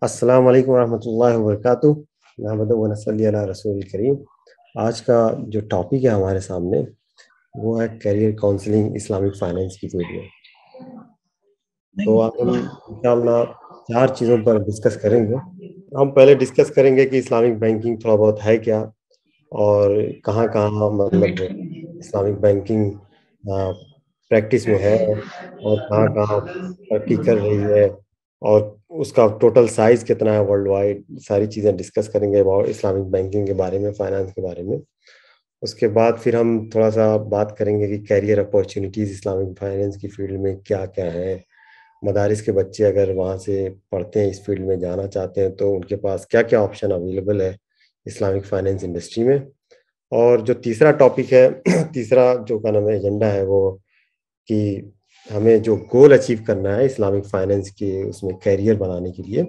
अस्सलाम वालेकुम रहमतुल्लाहि व बरकातुहू। नहमदुहु व नसल्ली अला रसूलिल करीम। आज का जो टॉपिक है हमारे सामने वो है करियर काउंसलिंग इस्लामिक फाइनेंस की फील्ड में। तो आज हम इंशाअल्लाह चार चीज़ों पर डिस्कस करेंगे। हम पहले डिस्कस करेंगे कि इस्लामिक बैंकिंग थोड़ा बहुत है क्या, और कहाँ कहाँ मतलब इस्लामिक बैंकिंग प्रैक्टिस में है, और कहाँ कहाँ तरक्की कर रही है, और उसका टोटल साइज कितना है वर्ल्ड वाइड। सारी चीज़ें डिस्कस करेंगे अबाउट इस्लामिक बैंकिंग के बारे में, फाइनेंस के बारे में। उसके बाद फिर हम थोड़ा सा बात करेंगे कि कैरियर अपॉर्चुनिटीज़ इस्लामिक फाइनेंस की फील्ड में क्या क्या है। मदारिस के बच्चे अगर वहाँ से पढ़ते हैं, इस फील्ड में जाना चाहते हैं, तो उनके पास क्या क्या ऑप्शन अवेलेबल है इस्लामिक फाइनेंस इंडस्ट्री में। और जो तीसरा टॉपिक है तीसरा जो का नाम है एजेंडा है वो कि हमें जो गोल अचीव करना है इस्लामिक फाइनेंस के उसमें कैरियर बनाने के लिए,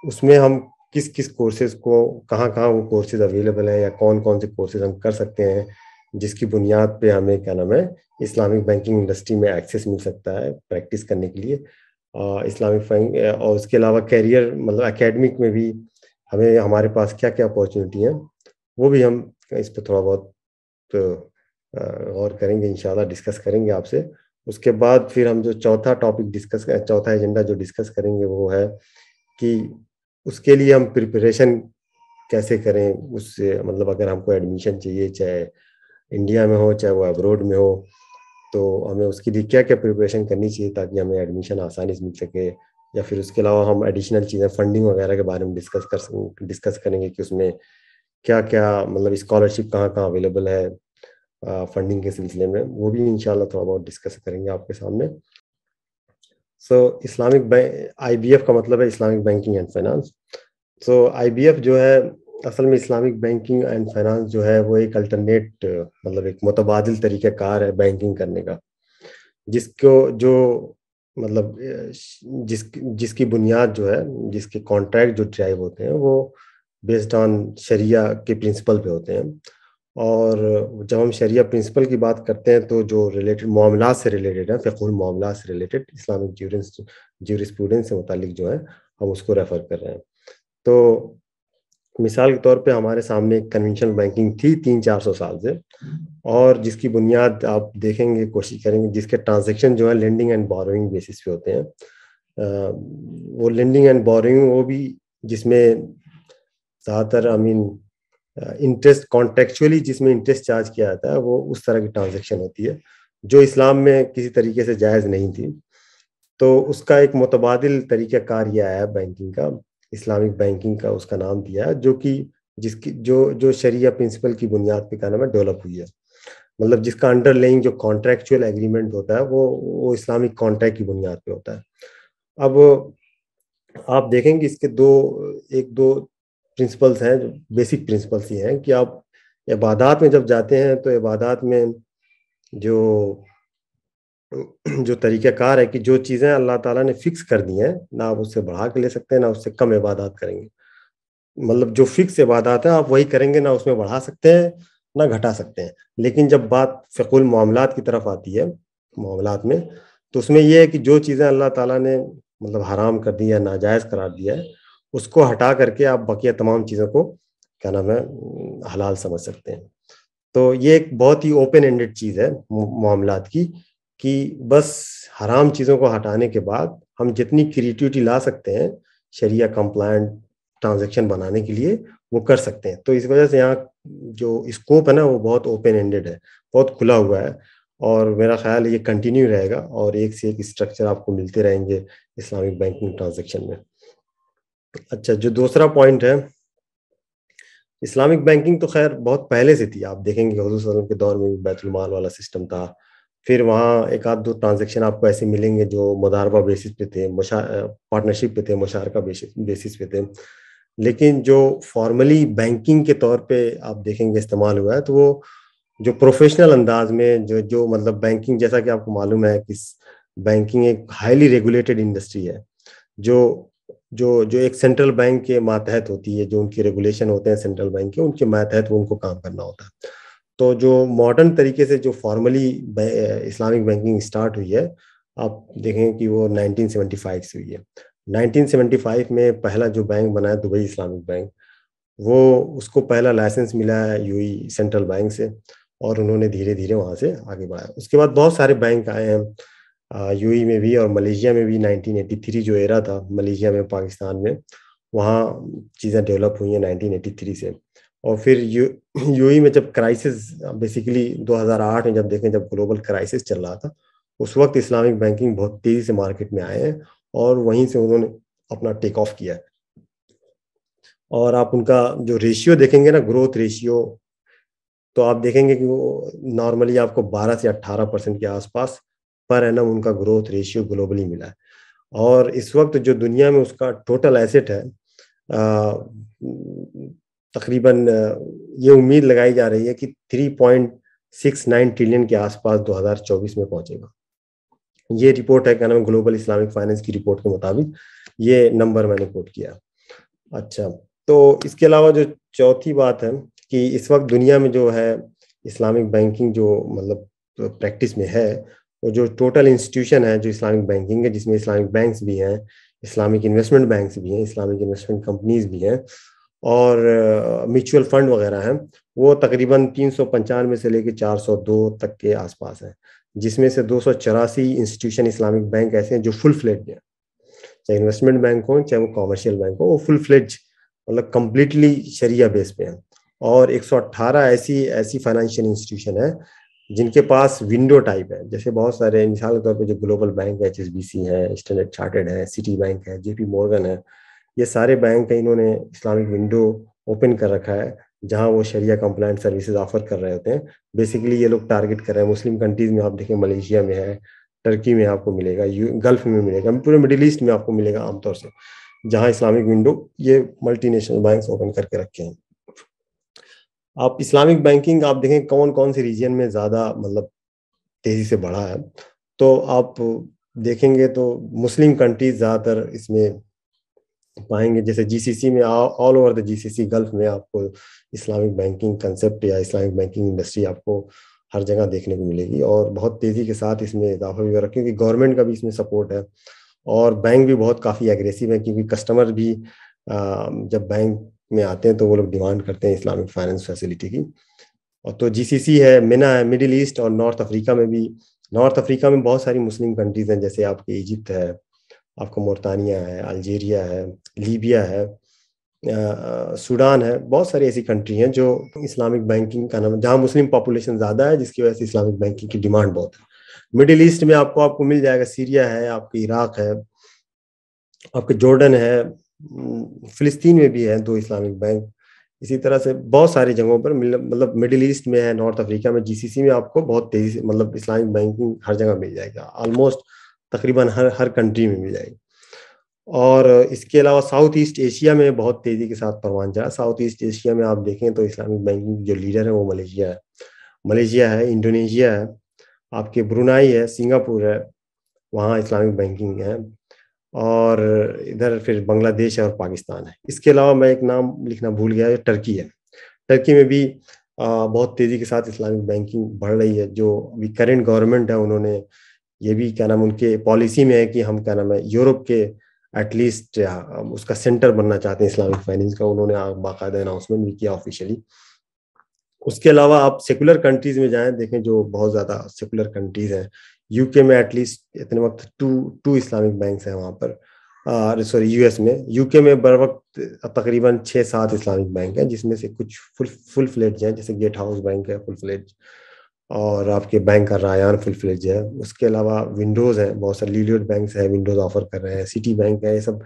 उसमें हम किस किस कोर्सेज को, कहाँ कहाँ वो कोर्सेज अवेलेबल है, या कौन कौन से कोर्सेज हम कर सकते हैं जिसकी बुनियाद पे हमें क्या नाम है इस्लामिक बैंकिंग इंडस्ट्री में एक्सेस मिल सकता है प्रैक्टिस करने के लिए। इस्लामिक बैंक और उसके अलावा कैरियर मतलब एकेडमिक में भी हमें हमारे पास क्या क्या अपॉर्चुनिटी हैं, वो भी हम इस पर थोड़ा बहुत गौर करेंगे, इंशाल्लाह डिस्कस करेंगे आपसे। उसके बाद फिर हम जो चौथा एजेंडा जो डिस्कस करेंगे वो है कि उसके लिए हम प्रिपरेशन कैसे करें। उससे मतलब अगर हमको एडमिशन चाहिए, चाहे इंडिया में हो चाहे वो अब्रोड में हो, तो हमें उसके लिए क्या क्या प्रिपरेशन करनी चाहिए ताकि हमें एडमिशन आसानी से मिल सके। या फिर उसके अलावा हम एडिशनल चीज़ें फंडिंग वगैरह के बारे में डिस्कस करेंगे कि उसमें क्या क्या मतलब स्कॉलरशिप कहाँ कहाँ अवेलेबल है फंडिंग के सिलसिले में, वो भी इंशाल्लाह थोड़ा बहुत डिस्कस करेंगे आपके सामने। सो इस्लामिक बैंक आईबीएफ का मतलब है Islamic banking and finance. So IBF जो है असल में इस्लामिक बैंकिंग एंड फाइनेंस जो है वो एक अल्टरनेट मतलब एक मुतबादिल तरीक़ाकार है बैंकिंग करने का, जिसको जो मतलब जिसकी बुनियाद जो है, जिसके कॉन्ट्रैक्ट जो ड्राइव होते हैं वो बेस्ड ऑन शरिया के प्रिंसिपल पे होते हैं। और जब हम शरिया प्रिंसिपल की बात करते हैं तो जो रिलेटेड मामलात से रिलेटेड है, फ़िक़हुल मामलात से रिलेटेड इस्लामिक ज्यूरिस्प्रूडेंस से मुतालिक जो है हम उसको रेफर कर रहे हैं। तो मिसाल के तौर पे हमारे सामने एक कन्वेंशनल बैंकिंग थी 300-400 साल से, और जिसकी बुनियाद आप देखेंगे, कोशिश करेंगे, जिसके ट्रांजैक्शन जो है लेंडिंग एंड बोरोइंग बेसिस पे होते हैं। वो लेंडिंग एंड बोरोइंग वो भी जिसमें ज़्यादातर इंटरेस्ट कॉन्ट्रेक्चुअली जिसमें इंटरेस्ट चार्ज किया जाता है, वो उस तरह की ट्रांजैक्शन होती है जो इस्लाम में किसी तरीके से जायज़ नहीं थी। तो उसका एक मुतबादिल तरीक़ाकार ये आया बैंकिंग का, इस्लामिक बैंकिंग का उसका नाम दिया है, जो कि जिसकी जो जो शरिया प्रिंसिपल की बुनियाद पे क्या नाम है डेवलप हुई है। मतलब जिसका अंडरलाइंग जो कॉन्ट्रैक्चुअल एग्रीमेंट होता है वो इस्लामिक कॉन्ट्रैक्ट की बुनियाद पे होता है। अब आप देखेंगे इसके एक दो प्रिंसिपल्स हैं, जो बेसिक प्रिंसिपल्स ये हैं कि आप इबादत में जब जाते हैं तो इबादत में जो जो तरीक़ाकार है कि जो चीज़ें अल्लाह ताला ने फिक्स कर दी हैं, ना आप उससे बढ़ा के ले सकते हैं, ना उससे कम इबादत करेंगे। मतलब जो फिक्स इबादत है आप वही करेंगे, ना उसमें बढ़ा सकते हैं, ना घटा सकते हैं। लेकिन जब बात फ़िक़हुल मामलात की तरफ आती है, मामलात में, तो उसमें ये है कि जो चीज़ें अल्लाह ताला ने मतलब हराम कर दी या नाजायज़ करार दिया है, उसको हटा करके आप बकिया तमाम चीज़ों को क्या नाम है हलाल समझ सकते हैं। तो ये एक बहुत ही ओपन एंडेड चीज़ है मामलात की, कि बस हराम चीज़ों को हटाने के बाद हम जितनी क्रिएटिविटी ला सकते हैं शरिया कंप्लायंट ट्रांज़ैक्शन बनाने के लिए, वो कर सकते हैं। तो इस वजह से यहाँ जो स्कोप है ना वो बहुत ओपन एंडेड है, बहुत खुला हुआ है, और मेरा ख़्याल है ये कंटिन्यू रहेगा और एक से एक स्ट्रक्चर आपको मिलते रहेंगे इस्लामिक बैंकिंग ट्रांज़ैक्शन में। अच्छा, जो दूसरा पॉइंट है, इस्लामिक बैंकिंग तो ख़ैर बहुत पहले से थी। आप देखेंगे हुज़ूर सल्लल्लाहु अलैहि वसल्लम के दौर में भी बैतुल माल वाला सिस्टम था। फिर वहाँ एक आध दो ट्रांज़ैक्शन आपको ऐसे मिलेंगे जो मुदारबा बेसिस पे थे, पार्टनरशिप पे थे, मुशारका बेसिस पे थे। लेकिन जो फ़ॉर्मली बैंकिंग के तौर पे आप देखेंगे इस्तेमाल हुआ है, तो वो जो प्रोफ़ेशनल अंदाज़ में जो जो मतलब बैंकिंग, जैसा कि आपको मालूम है कि बैंकिंग एक हाइली रेगुलेटेड इंडस्ट्री है, जो जो जो एक सेंट्रल बैंक के मातहत होती है, जो उनके रेगुलेशन होते हैं सेंट्रल बैंक के, उनके मातहत वो उनको काम करना होता है। तो जो मॉडर्न तरीके से जो फॉर्मली इस्लामिक बैंकिंग स्टार्ट हुई है, आप देखें कि वो 1975 से हुई है। 1975 में पहला जो बैंक बना है दुबई इस्लामिक बैंक, वो उसको पहला लाइसेंस मिला है यूएई सेंट्रल बैंक से, और उन्होंने धीरे धीरे वहां से आगे बढ़ाया। उसके बाद बहुत सारे बैंक आए हैं यूएई में भी और मलेशिया में भी। 1983 जो एरा था मलेशिया में, पाकिस्तान में, वहाँ चीज़ें डेवलप हुई हैं 1983 से। और फिर यूएई में जब क्राइसिस, बेसिकली 2008 में जब देखें, जब ग्लोबल क्राइसिस चल रहा था, उस वक्त इस्लामिक बैंकिंग बहुत तेजी से मार्केट में आए हैं और वहीं से उन्होंने अपना टेक ऑफ किया है। और आप उनका जो रेशियो देखेंगे ना, ग्रोथ रेशियो, तो आप देखेंगे कि वो नॉर्मली आपको 12 से 18% के आसपास पर एनम उनका ग्रोथ रेशियो ग्लोबली मिला है। और इस वक्त जो दुनिया में उसका टोटल एसेट है, तकरीबन ये उम्मीद लगाई जा रही है कि 3.69 ट्रिलियन के आसपास 2024 में पहुंचेगा। ये रिपोर्ट है, क्या नाम है, ग्लोबल इस्लामिक फाइनेंस की रिपोर्ट के मुताबिक ये नंबर मैंने कोट किया। अच्छा, तो इसके अलावा जो चौथी बात है कि इस वक्त दुनिया में जो है इस्लामिक बैंकिंग जो मतलब प्रैक्टिस में है, वो जो टोटल इंस्टीट्यूशन है जो इस्लामिक बैंकिंग है, जिसमें इस्लामिक बैंक्स भी हैं, इस्लामिक इन्वेस्टमेंट बैंक्स भी हैं, इस्लामिक इन्वेस्टमेंट कंपनीज भी हैं, और म्यूचुअल फंड वगैरह हैं, वो तकरीबन 395 से लेकर 402 तक के आसपास है, जिसमें से 284 इंस्टीट्यूशन इस्लामिक बैंक ऐसे हैं जो फुल फ्लेज हैं, चाहे इन्वेस्टमेंट बैंक हो चाहे वो कॉमर्शियल बैंक हो, वो फुल फ्लेज मतलब कंप्लीटली शरिया बेस पे हैं। और 118 ऐसी ऐसी फाइनेंशियल इंस्टीट्यूशन है जिनके पास विंडो टाइप है, जैसे बहुत सारे मिसाल के तौर पे जो ग्लोबल बैंक है, एचएसबीसी है, स्टैंडर्ड चार्टर्ड है, सिटी बैंक है, जेपी मॉर्गन है, ये सारे बैंक है, इन्होंने इस्लामिक विंडो ओपन कर रखा है जहां वो शरिया कंप्लायंट सर्विसेज ऑफर कर रहे होते हैं। बेसिकली ये लोग टारगेट कर रहे हैं मुस्लिम कंट्रीज में, आप देखें मलेशिया में है, टर्की में आपको मिलेगा, गल्फ में मिलेगा, पूरे मिडिल ईस्ट में आपको मिलेगा आमतौर से, जहां इस्लामिक विंडो ये मल्टीनेशनल बैंक ओपन करके रखे हैं। आप इस्लामिक बैंकिंग आप देखें कौन कौन से रीजन में ज्यादा मतलब तेजी से बढ़ा है, तो आप देखेंगे तो मुस्लिम कंट्रीज ज्यादातर इसमें पाएंगे। जैसे जीसीसी में, all over the GCC gulf में आपको इस्लामिक बैंकिंग कंसेप्ट या इस्लामिक बैंकिंग इंडस्ट्री आपको हर जगह देखने को मिलेगी, और बहुत तेजी के साथ इसमें इजाफा भी हो रहा है क्योंकि गवर्नमेंट का भी इसमें सपोर्ट है, और बैंक भी बहुत काफ़ी एग्रेसिव है क्योंकि कस्टमर भी जब बैंक में आते हैं तो वो लोग डिमांड करते हैं इस्लामिक फाइनेंस फैसिलिटी की। और तो जीसीसी है, मिना है, मिडिल ईस्ट और नॉर्थ अफ्रीका में भी। नॉर्थ अफ्रीका में बहुत सारी मुस्लिम कंट्रीज हैं, जैसे आपके इजिप्ट है, आपको मोरतानिया है, अल्जीरिया है, लीबिया है, सूडान है, बहुत सारी ऐसी कंट्री हैं जो इस्लामिक बैंकिंग का नाम, जहाँ मुस्लिम पॉपुलेशन ज़्यादा है जिसकी वजह से इस्लामिक बैंकिंग की डिमांड बहुत है। मिडिल ईस्ट में आपको आपको मिल जाएगा, सीरिया है, आपके इराक है, आपके जॉर्डन है, फिलिस्तीन में भी है 2 इस्लामिक बैंक। इसी तरह से बहुत सारी जगहों पर मतलब मिडिल ईस्ट में है, नॉर्थ अफ्रीका में, जीसीसी में आपको बहुत तेजी से मतलब इस्लामिक बैंकिंग हर जगह मिल जाएगा, ऑलमोस्ट तकरीबन हर हर कंट्री में मिल जाएगी। और इसके अलावा साउथ ईस्ट एशिया में बहुत तेजी के साथ परवान चढ़ा। साउथ ईस्ट एशिया में आप देखें तो इस्लामिक बैंकिंग जो लीडर है वो मलेशिया है, मलेशिया है, इंडोनेशिया है, आपके ब्रुनाई है, सिंगापुर है, वहाँ इस्लामिक बैंकिंग है। और इधर फिर बांग्लादेश है और पाकिस्तान है। इसके अलावा मैं एक नाम लिखना भूल गया, जो टर्की है। टर्की में भी बहुत तेजी के साथ इस्लामिक बैंकिंग बढ़ रही है। जो अभी करेंट गवर्नमेंट है उन्होंने ये भी क्या नाम, उनके पॉलिसी में है कि हम क्या नाम है यूरोप के एटलीस्ट उसका सेंटर बनना चाहते हैं इस्लामिक फाइनेंस का। उन्होंने बाकायदा अनाउंसमेंट भी किया ऑफिशियली। उसके अलावा आप सेकुलर कंट्रीज में जाएं, देखें जो बहुत ज्यादा सेकुलर कंट्रीज हैं, यूके में एटलीस्ट इतने वक्त टू टू इस्लामिक बैंक्स हैं वहां पर, सॉरी यूएस में। यूके में बर वक्त तकरीबन 6-7 इस्लामिक बैंक हैं, जिसमें से कुछ फुल फ्लेज हैं, जैसे गेट हाउस बैंक है फुल फ्लेज, और आपके बैंक का रायान फुल फ्लेज है। उसके अलावा विंडोज है, बहुत सारे लीडियड बैंक है विंडोज ऑफर कर रहे हैं, सिटी बैंक है, ये सब।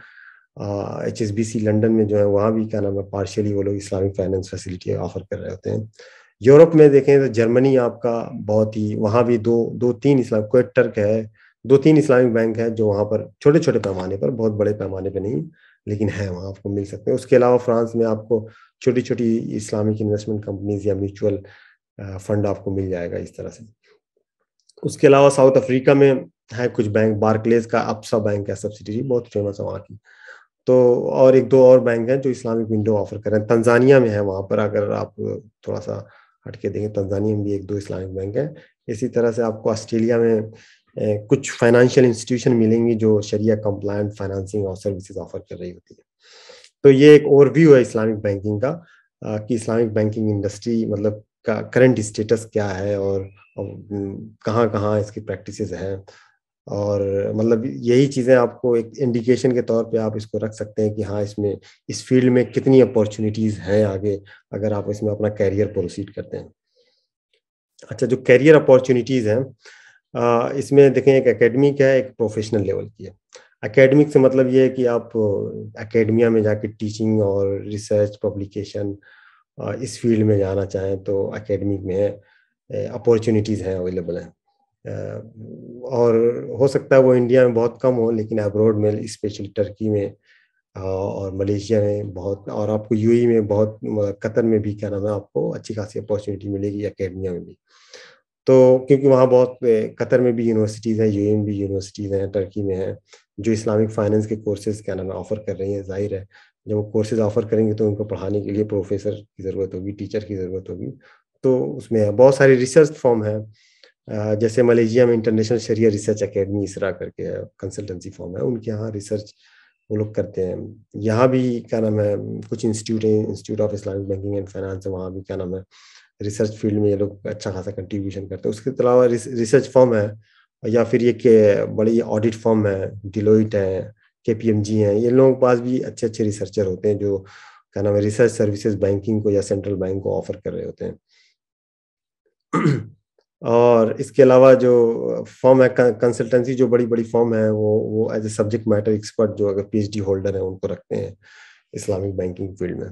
एचएसबीसी लंदन में जो है वहाँ भी क्या नाम है पार्शियली वो लोग इस्लामिक फाइनेंस फैसिलिटी ऑफर कर रहे होते हैं। यूरोप में देखें तो जर्मनी आपका बहुत ही, वहाँ भी दो तीन इस्लाम, क्वेट टर्क है, 2-3 इस्लामिक बैंक है जो वहाँ पर छोटे छोटे पैमाने पर, बहुत बड़े पैमाने पर नहीं, लेकिन है वहाँ आपको मिल सकते हैं। उसके अलावा फ्रांस में आपको छोटी छोटी इस्लामिक इन्वेस्टमेंट कंपनीज या म्यूचुअल फंड आपको मिल जाएगा इस तरह से। उसके अलावा साउथ अफ्रीका में है कुछ बैंक, बार्कलेज का अप्सा बैंक है सब्सिडरी, बहुत फेमस है वहाँ की। तो और एक दो और बैंक हैं जो इस्लामिक विंडो ऑफर कर रहे हैं। तंजानिया में है, वहाँ पर अगर आप थोड़ा सा हट के देखें, तंजानिया में भी 1-2 इस्लामिक बैंक है। इसी तरह से आपको ऑस्ट्रेलिया में कुछ फाइनेंशियल इंस्टीट्यूशन मिलेंगी जो शरिया कंप्लायंट फाइनेंसिंग और सर्विसेज ऑफर कर रही होती है। तो ये एक ओवरव्यू है इस्लामिक बैंकिंग का, कि इस्लामिक बैंकिंग इंडस्ट्री मतलब का करंट स्टेटस क्या है, और कहाँ कहाँ इसकी प्रैक्टिसेस हैं, और मतलब यही चीज़ें आपको एक इंडिकेशन के तौर पे आप इसको रख सकते हैं कि हाँ, इसमें इस फील्ड में कितनी अपॉर्चुनिटीज़ हैं आगे, अगर आप इसमें अपना कैरियर प्रोसीड करते हैं। अच्छा, जो कैरियर अपॉर्चुनिटीज़ हैं, इसमें देखें, एक एकेडमिक है, एक प्रोफेशनल लेवल की है। एकेडमिक से मतलब ये है कि आप एकेडमिया में जाके टीचिंग और रिसर्च पब्लिकेशन इस फील्ड में जाना चाहें तो एकेडमिक में है, अपॉर्चुनिटीज़ हैं, अवेलेबल हैं। और हो सकता है वो इंडिया में बहुत कम हो, लेकिन अब्रॉड में स्पेशली टर्की में और मलेशिया में बहुत, और आपको यूएई में बहुत, कतर में भी क्या नाम है, आपको अच्छी खासी अपॉर्चुनिटी मिलेगी एकेडमिया में भी। तो क्योंकि वहाँ बहुत कतर में भी यूनिवर्सिटीज़ हैं, यूएई में भी यूनिवर्सिटीज़ हैं, टर्की में हैं, जो इस्लामिक फाइनेंस के कोर्सेज़ क्या नाम है ऑफ़र कर रही हैं। ज़ाहिर है, जब वो कोर्सेज़ ऑफ़र करेंगे तो उनको पढ़ाने के लिए प्रोफ़ेसर की ज़रूरत होगी, टीचर की ज़रूरत होगी। तो उसमें बहुत सारे रिसर्च फ़ॉर्म हैं, जैसे मलेशिया में इंटरनेशनल शरिया रिसर्च अकेडमी इसरा करके है, कंसल्टेंसी फर्म है, उनके यहाँ रिसर्च वो लोग करते हैं। यहाँ भी क्या नाम है, कुछ इंस्टीट्यूट है, institute of Islamic banking and finance है, वहाँ भी क्या नाम है, रिसर्च फील्ड में ये लोग अच्छा खासा कंट्रीब्यूशन करते हैं। उसके अलावा रिसर्च फर्म है, या फिर ये के बड़ी ऑडिट फर्म है, डिलोइट है, केपीएमजी है, ये लोगों के पास भी अच्छे अच्छे रिसर्चर होते हैं जो क्या नाम है रिसर्च सर्विसेज बैंकिंग को या सेंट्रल बैंक को ऑफर कर रहे होते हैं। और इसके अलावा जो फर्म है, कंसल्टेंसी जो बड़ी-बड़ी फर्म है, वो as a subject matter expert जो अगर पीएचडी होल्डर हैं उनको रखते हैं इस्लामिक बैंकिंग फील्ड में।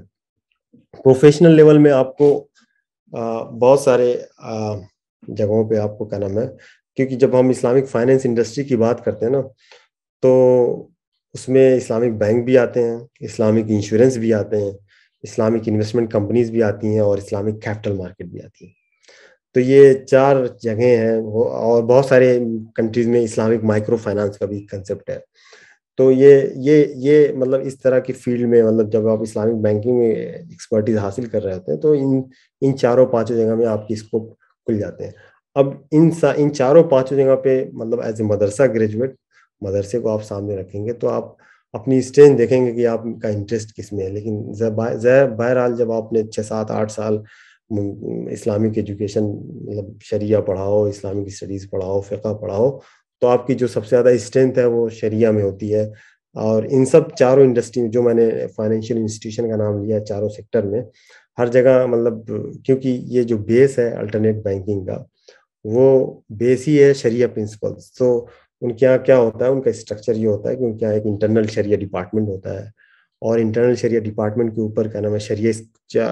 प्रोफेशनल लेवल में आपको बहुत सारे जगहों पे आपको क्या नाम है, क्योंकि जब हम इस्लामिक फाइनेंस इंडस्ट्री की बात करते हैं ना, तो उसमें इस्लामिक बैंक भी आते हैं, इस्लामिक इंश्योरेंस भी आते हैं, इस्लामिक इन्वेस्टमेंट कंपनीज़ भी आती हैं, और इस्लामिक कैपिटल मार्केट भी आती है। तो ये 4 जगह हैं वो, और बहुत सारे कंट्रीज़ में इस्लामिक माइक्रो फाइनेंस का भी कंसेप्ट है। तो ये मतलब इस तरह की फ़ील्ड में, मतलब जब आप इस्लामिक बैंकिंग में एक्सपर्टीज़ हासिल कर रहे होते हैं, तो इन चारों पाँचों जगह में आपकी स्कोप खुल जाते हैं। अब इन चारों पाँचों जगह पे मतलब एज़ ए मदरसा ग्रेजुएट, मदरसे को आप सामने रखेंगे तो आप अपनी स्ट्रेंथ देखेंगे कि आपका इंटरेस्ट किसमें है। लेकिन बहरहाल जब आपने 6, 7, 8 साल इस्लामिक एजुकेशन मतलब शरिया पढ़ाओ, इस्लामिक स्टडीज़ पढ़ाओ, फ़िक़्ह पढ़ाओ, तो आपकी जो सबसे ज़्यादा स्ट्रेंथ है वो शरिया में होती है। और इन सब चारों इंडस्ट्री में जो मैंने फाइनेंशियल इंस्टीट्यूशन का नाम लिया है, चारों सेक्टर में, हर जगह मतलब, क्योंकि ये जो बेस है अल्टरनेट बैंकिंग का, वो बेस ही है शरिया प्रिंसिपल्स। तो उनके यहाँ क्या होता है, उनका स्ट्रक्चर ये होता है कि उनके यहाँ एक इंटरनल शरिया डिपार्टमेंट होता है, और इंटरनल शरिया डिपार्टमेंट के ऊपर क्या नाम है, शरिया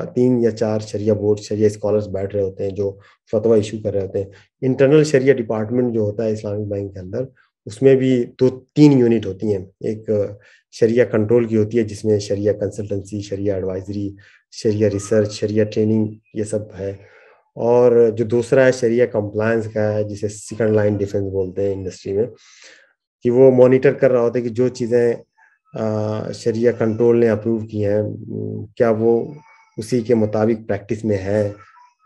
3 या 4 शरिया बोर्ड, शरिया स्कॉलर्स बैठ रहे होते हैं जो फतवा इशू कर रहे होते हैं। इंटरनल शरिया डिपार्टमेंट जो होता है इस्लामिक बैंक के अंदर, उसमें भी 2-3 यूनिट होती हैं। एक शरिया कंट्रोल की होती है, जिसमें शरिया कंसल्टेंसी, शरिया एडवाइजरी, शरिया रिसर्च, शरिया ट्रेनिंग, ये सब है। और जो दूसरा है शरिया कंप्लायंस का है, जिसे सेकंड लाइन डिफेंस बोलते हैं इंडस्ट्री में, कि वो मॉनिटर कर रहा होता है कि जो चीज़ें शरिया कंट्रोल ने अप्रूव की हैं, क्या वो उसी के मुताबिक प्रैक्टिस में है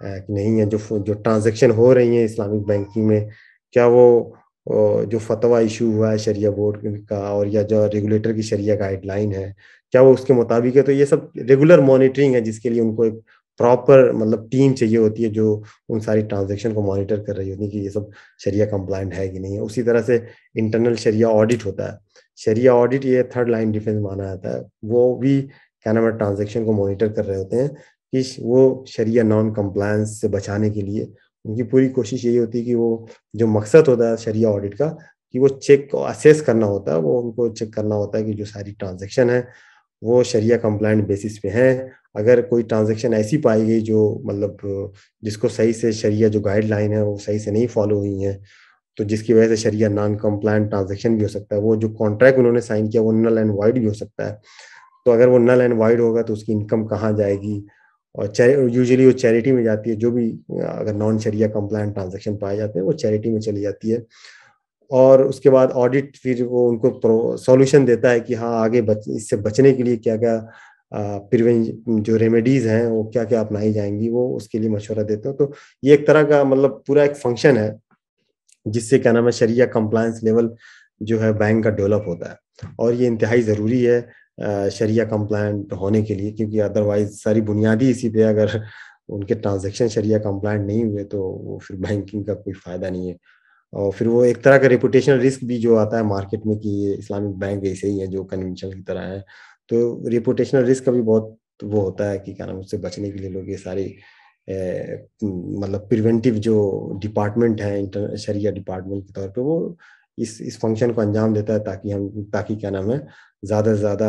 कि नहीं है। जो ट्रांज़ैक्शन हो रही हैं इस्लामिक बैंकिंग में, क्या वो जो फतवा इशू हुआ है शरिया बोर्ड का, और या जो रेगुलेटर की शरिया गाइडलाइन है, क्या वो उसके मुताबिक है। तो ये सब रेगुलर मॉनिटरिंग है, जिसके लिए उनको एक प्रॉपर मतलब टीम चाहिए होती है, जो उन सारी ट्रांज़ैक्शन को मॉनिटर कर रही होती है कि ये सब शरिया कंप्लायंट है कि नहीं है। उसी तरह से इंटरनल शरिया ऑडिट होता है। शरिया ऑडिट ये थर्ड लाइन डिफेंस माना जाता है। वो भी क्या नाम है, ट्रांज़ैक्शन को मॉनिटर कर रहे होते हैं कि वो शरिया नॉन कंप्लायंस से बचाने के लिए उनकी पूरी कोशिश यही होती है कि वो जो मकसद होता है शरिया ऑडिट का, कि वो चेक को असेस करना होता है, वो उनको चेक करना होता है कि जो सारी ट्रांज़ैक्शन है, वो शरिया कंप्लायंट बेसिस पे हैं। अगर कोई ट्रांज़ैक्शन ऐसी पाई गई जो मतलब जिसको सही से शरिया जो गाइडलाइन है, वो सही से नहीं फॉलो हुई हैं, तो जिसकी वजह से शरिया नॉन कंप्लायंट ट्रांज़ैक्शन भी हो सकता है। वो जो कॉन्ट्रैक्ट उन्होंने साइन किया, वो नल एंड वॉइड भी हो सकता है। तो अगर वो नल एंड वॉइड होगा तो उसकी इनकम कहाँ जाएगी? और यूजुअली वो चैरिटी में जाती है। जो भी अगर नॉन शरिया कंप्लायंट ट्रांज़ैक्शन पाए जाते हैं, वो चैरिटी में चली जाती है। और उसके बाद ऑडिट फिर वो उनको सॉल्यूशन देता है कि हाँ, आगे इससे बचने के लिए क्या-क्या जो रेमेडीज़ हैं, वो क्या-क्या अपनाई जाएँगी, वो उसके लिए मशवरा देते हैं। तो ये एक तरह का मतलब पूरा एक फंक्शन है, जिससे क्या नाम है शरिया कंप्लायंस लेवल जो है बैंक का डेवलप होता है। और ये इंतहाई ज़रूरी है शरिया कंप्लायंट होने के लिए, क्योंकि अदरवाइज सारी बुनियादी इसी पे अगर उनके ट्रांजैक्शन शरिया कंप्लायंट नहीं हुए तो वो फिर बैंकिंग का कोई फ़ायदा नहीं है। और फिर वो एक तरह का रेपुटेशनल रिस्क भी जो आता है मार्केट में कि ये इस्लामिक बैंक ऐसे ही है जो कन्वेंशनल की तरह है, तो रेपुटेशनल रिस्क का भी बहुत वो होता है कि क्या नाम, उससे बचने के लिए लोग ये सारी मतलब प्रिवेंटिव जो डिपार्टमेंट है इंटर शरिया डिपार्टमेंट के तौर पे वो इस फंक्शन को अंजाम देता है, ताकि क्या नाम है ज़्यादा से ज़्यादा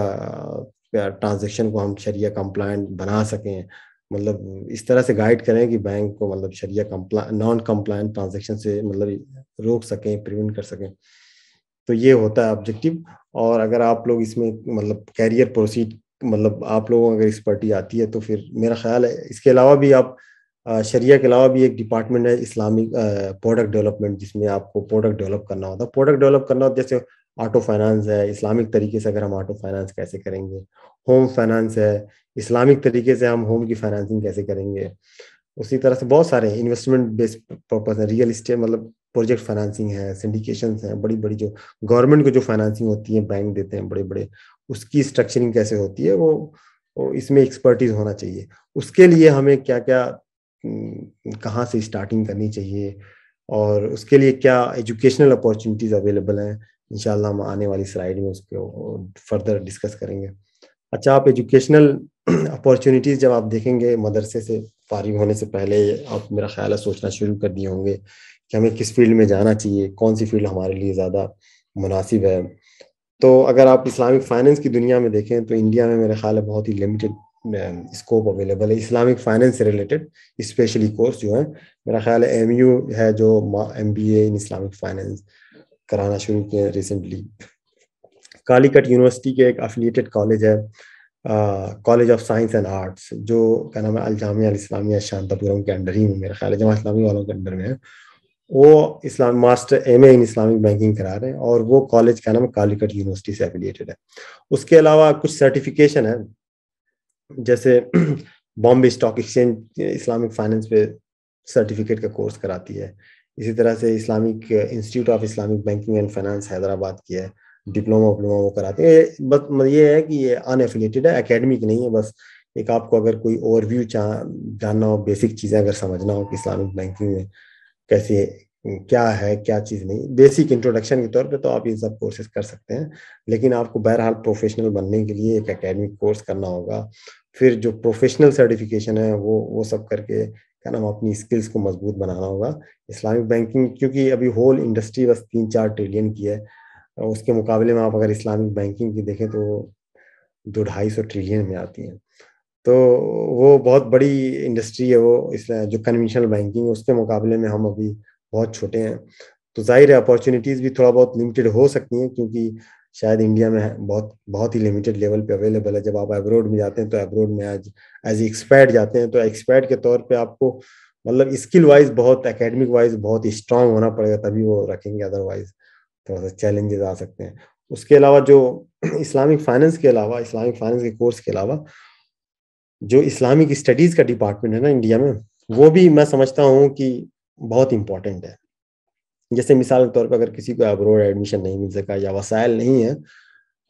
ट्रांजेक्शन को हम शरिया कंप्लायंट बना सकें, मतलब इस तरह से गाइड करें कि बैंक को मतलब शरिया नॉन कंप्लायंट ट्रांजेक्शन से मतलब रोक सकें, प्रिवेंट कर सकें। तो ये होता है ऑब्जेक्टिव। और अगर आप लोग इसमें मतलब कैरियर प्रोसीड मतलब आप लोगों को अगर एक्सपर्टी आती है तो फिर मेरा ख्याल है इसके अलावा भी आप शरिया के अलावा भी एक डिपार्टमेंट है इस्लामिक प्रोडक्ट डेवलपमेंट, जिसमें आपको प्रोडक्ट डेवलप करना होता है। प्रोडक्ट डेवलप करना होता है जैसे ऑटो फाइनेंस है, इस्लामिक तरीके से अगर हम ऑटो फाइनेंस कैसे करेंगे, होम फाइनेंस है, इस्लामिक तरीके से हम होम की फाइनेंसिंग कैसे करेंगे, उसी तरह से बहुत सारे इन्वेस्टमेंट बेस्ड पर्पज है, रियल इस्टेट मतलब प्रोजेक्ट फाइनेंसिंग है, सिंडिकेशंस हैं, बड़ी बड़ी जो गवर्नमेंट को जो फाइनेंसिंग होती है बैंक देते हैं बड़े बड़े, उसकी स्ट्रक्चरिंग कैसे होती है वो इसमें एक्सपर्टीज होना चाहिए। उसके लिए हमें क्या क्या कहाँ से स्टार्टिंग करनी चाहिए और उसके लिए क्या एजुकेशनल अपॉर्चुनिटीज अवेलेबल हैं, इंशाल्लाह हम आने वाली स्लाइड में उसको फर्दर डिस्कस करेंगे। अच्छा, आप एजुकेशनल अपॉर्चुनिटीज जब आप देखेंगे मदरसे से फारिग होने से पहले आप मेरा ख्याल है सोचना शुरू कर दिए होंगे कि हमें किस फील्ड में जाना चाहिए, कौन सी फील्ड हमारे लिए ज़्यादा मुनासिब है। तो अगर आप इस्लामिक फाइनेंस की दुनिया में देखें तो इंडिया में मेरा ख्याल है बहुत ही लिमिटेड स्कोप अवेलेबल है इस्लामिक फाइनेंस से रिलेटेड, स्पेशली कोर्स जो है। मेरा ख्याल है एमयू है जो MBA इन इस्लामिक फाइनेंस कराना शुरू किया रिसेंटली। कालीकट यूनिवर्सिटी के एक एफिलिएटेड कॉलेज है college of science and arts, जो क्या नाम है अल जामिया अल इस्लामिया शांतापुरम के अंडर ही में, मेरा ख्याल है जमा इस्लामी वालों के अंडर में है। वो Islam master MA in Islamic banking करा रहे हैं और वो कॉलेज का नाम है कालीकट यूनिवर्सिटी से एफिलिएटेड है। उसके अलावा कुछ सर्टिफिकेशन है, जैसे Bombay stock exchange Islamic finance पे सर्टिफिकेट का कोर्स कराती है। इसी तरह से Islamic institute of Islamic banking and finance Hyderabad की है, डिप्लोमा वो कराते हैं। बस ये है कि ये अनएफिलिएटेड है, एकेडमिक नहीं है। बस एक आपको अगर कोई ओवरव्यू जानना हो, बेसिक चीज़ें अगर समझना हो कि इस्लामिक बैंकिंग में कैसे क्या है क्या चीज़ नहीं, बेसिक इंट्रोडक्शन के तौर पे तो आप ये सब कोर्सेज कर सकते हैं। लेकिन आपको बहरहाल प्रोफेशनल बनने के लिए एक एकेडमिक कोर्स करना होगा। फिर जो प्रोफेशनल सर्टिफिकेशन है वो सब करके क्या नाम अपनी स्किल्स को मजबूत बनाना होगा। इस्लामिक बैंकिंग क्योंकि अभी होल इंडस्ट्री बस 3-4 ट्रिलियन की है, उसके मुकाबले में आप अगर इस्लामिक बैंकिंग की देखें तो 200-250 ट्रिलियन में आती है। तो वो बहुत बड़ी इंडस्ट्री है वो, इसलिए जो कन्वेंशनल बैंकिंग है उसके मुकाबले में हम अभी बहुत छोटे हैं। तो जाहिर है अपॉर्चुनिटीज भी थोड़ा बहुत लिमिटेड हो सकती हैं, क्योंकि शायद इंडिया में बहुत बहुत ही लिमिटेड लेवल पे अवेलेबल है। जब आप अब्रॉड में जाते हैं तो अब्रॉड में आज एज एक्सपर्ट जाते हैं तो एक्सपर्ट के तौर पे आपको मतलब स्किल वाइज बहुत एकेडमिक वाइज बहुत स्ट्रांग होना पड़ेगा, तभी वो रखेंगे, अदरवाइज थोड़ा सा चैलेंजेस आ सकते हैं। उसके अलावा जो इस्लामिक फाइनेंस के अलावा, इस्लामिक फाइनेंस के कोर्स के अलावा जो इस्लामिक स्टडीज का डिपार्टमेंट है ना इंडिया में, वो भी मैं समझता हूँ कि बहुत इंपॉर्टेंट है। जैसे मिसाल के तौर पर अगर किसी को अब्रॉड एडमिशन नहीं मिल सका या वसाइल नहीं है,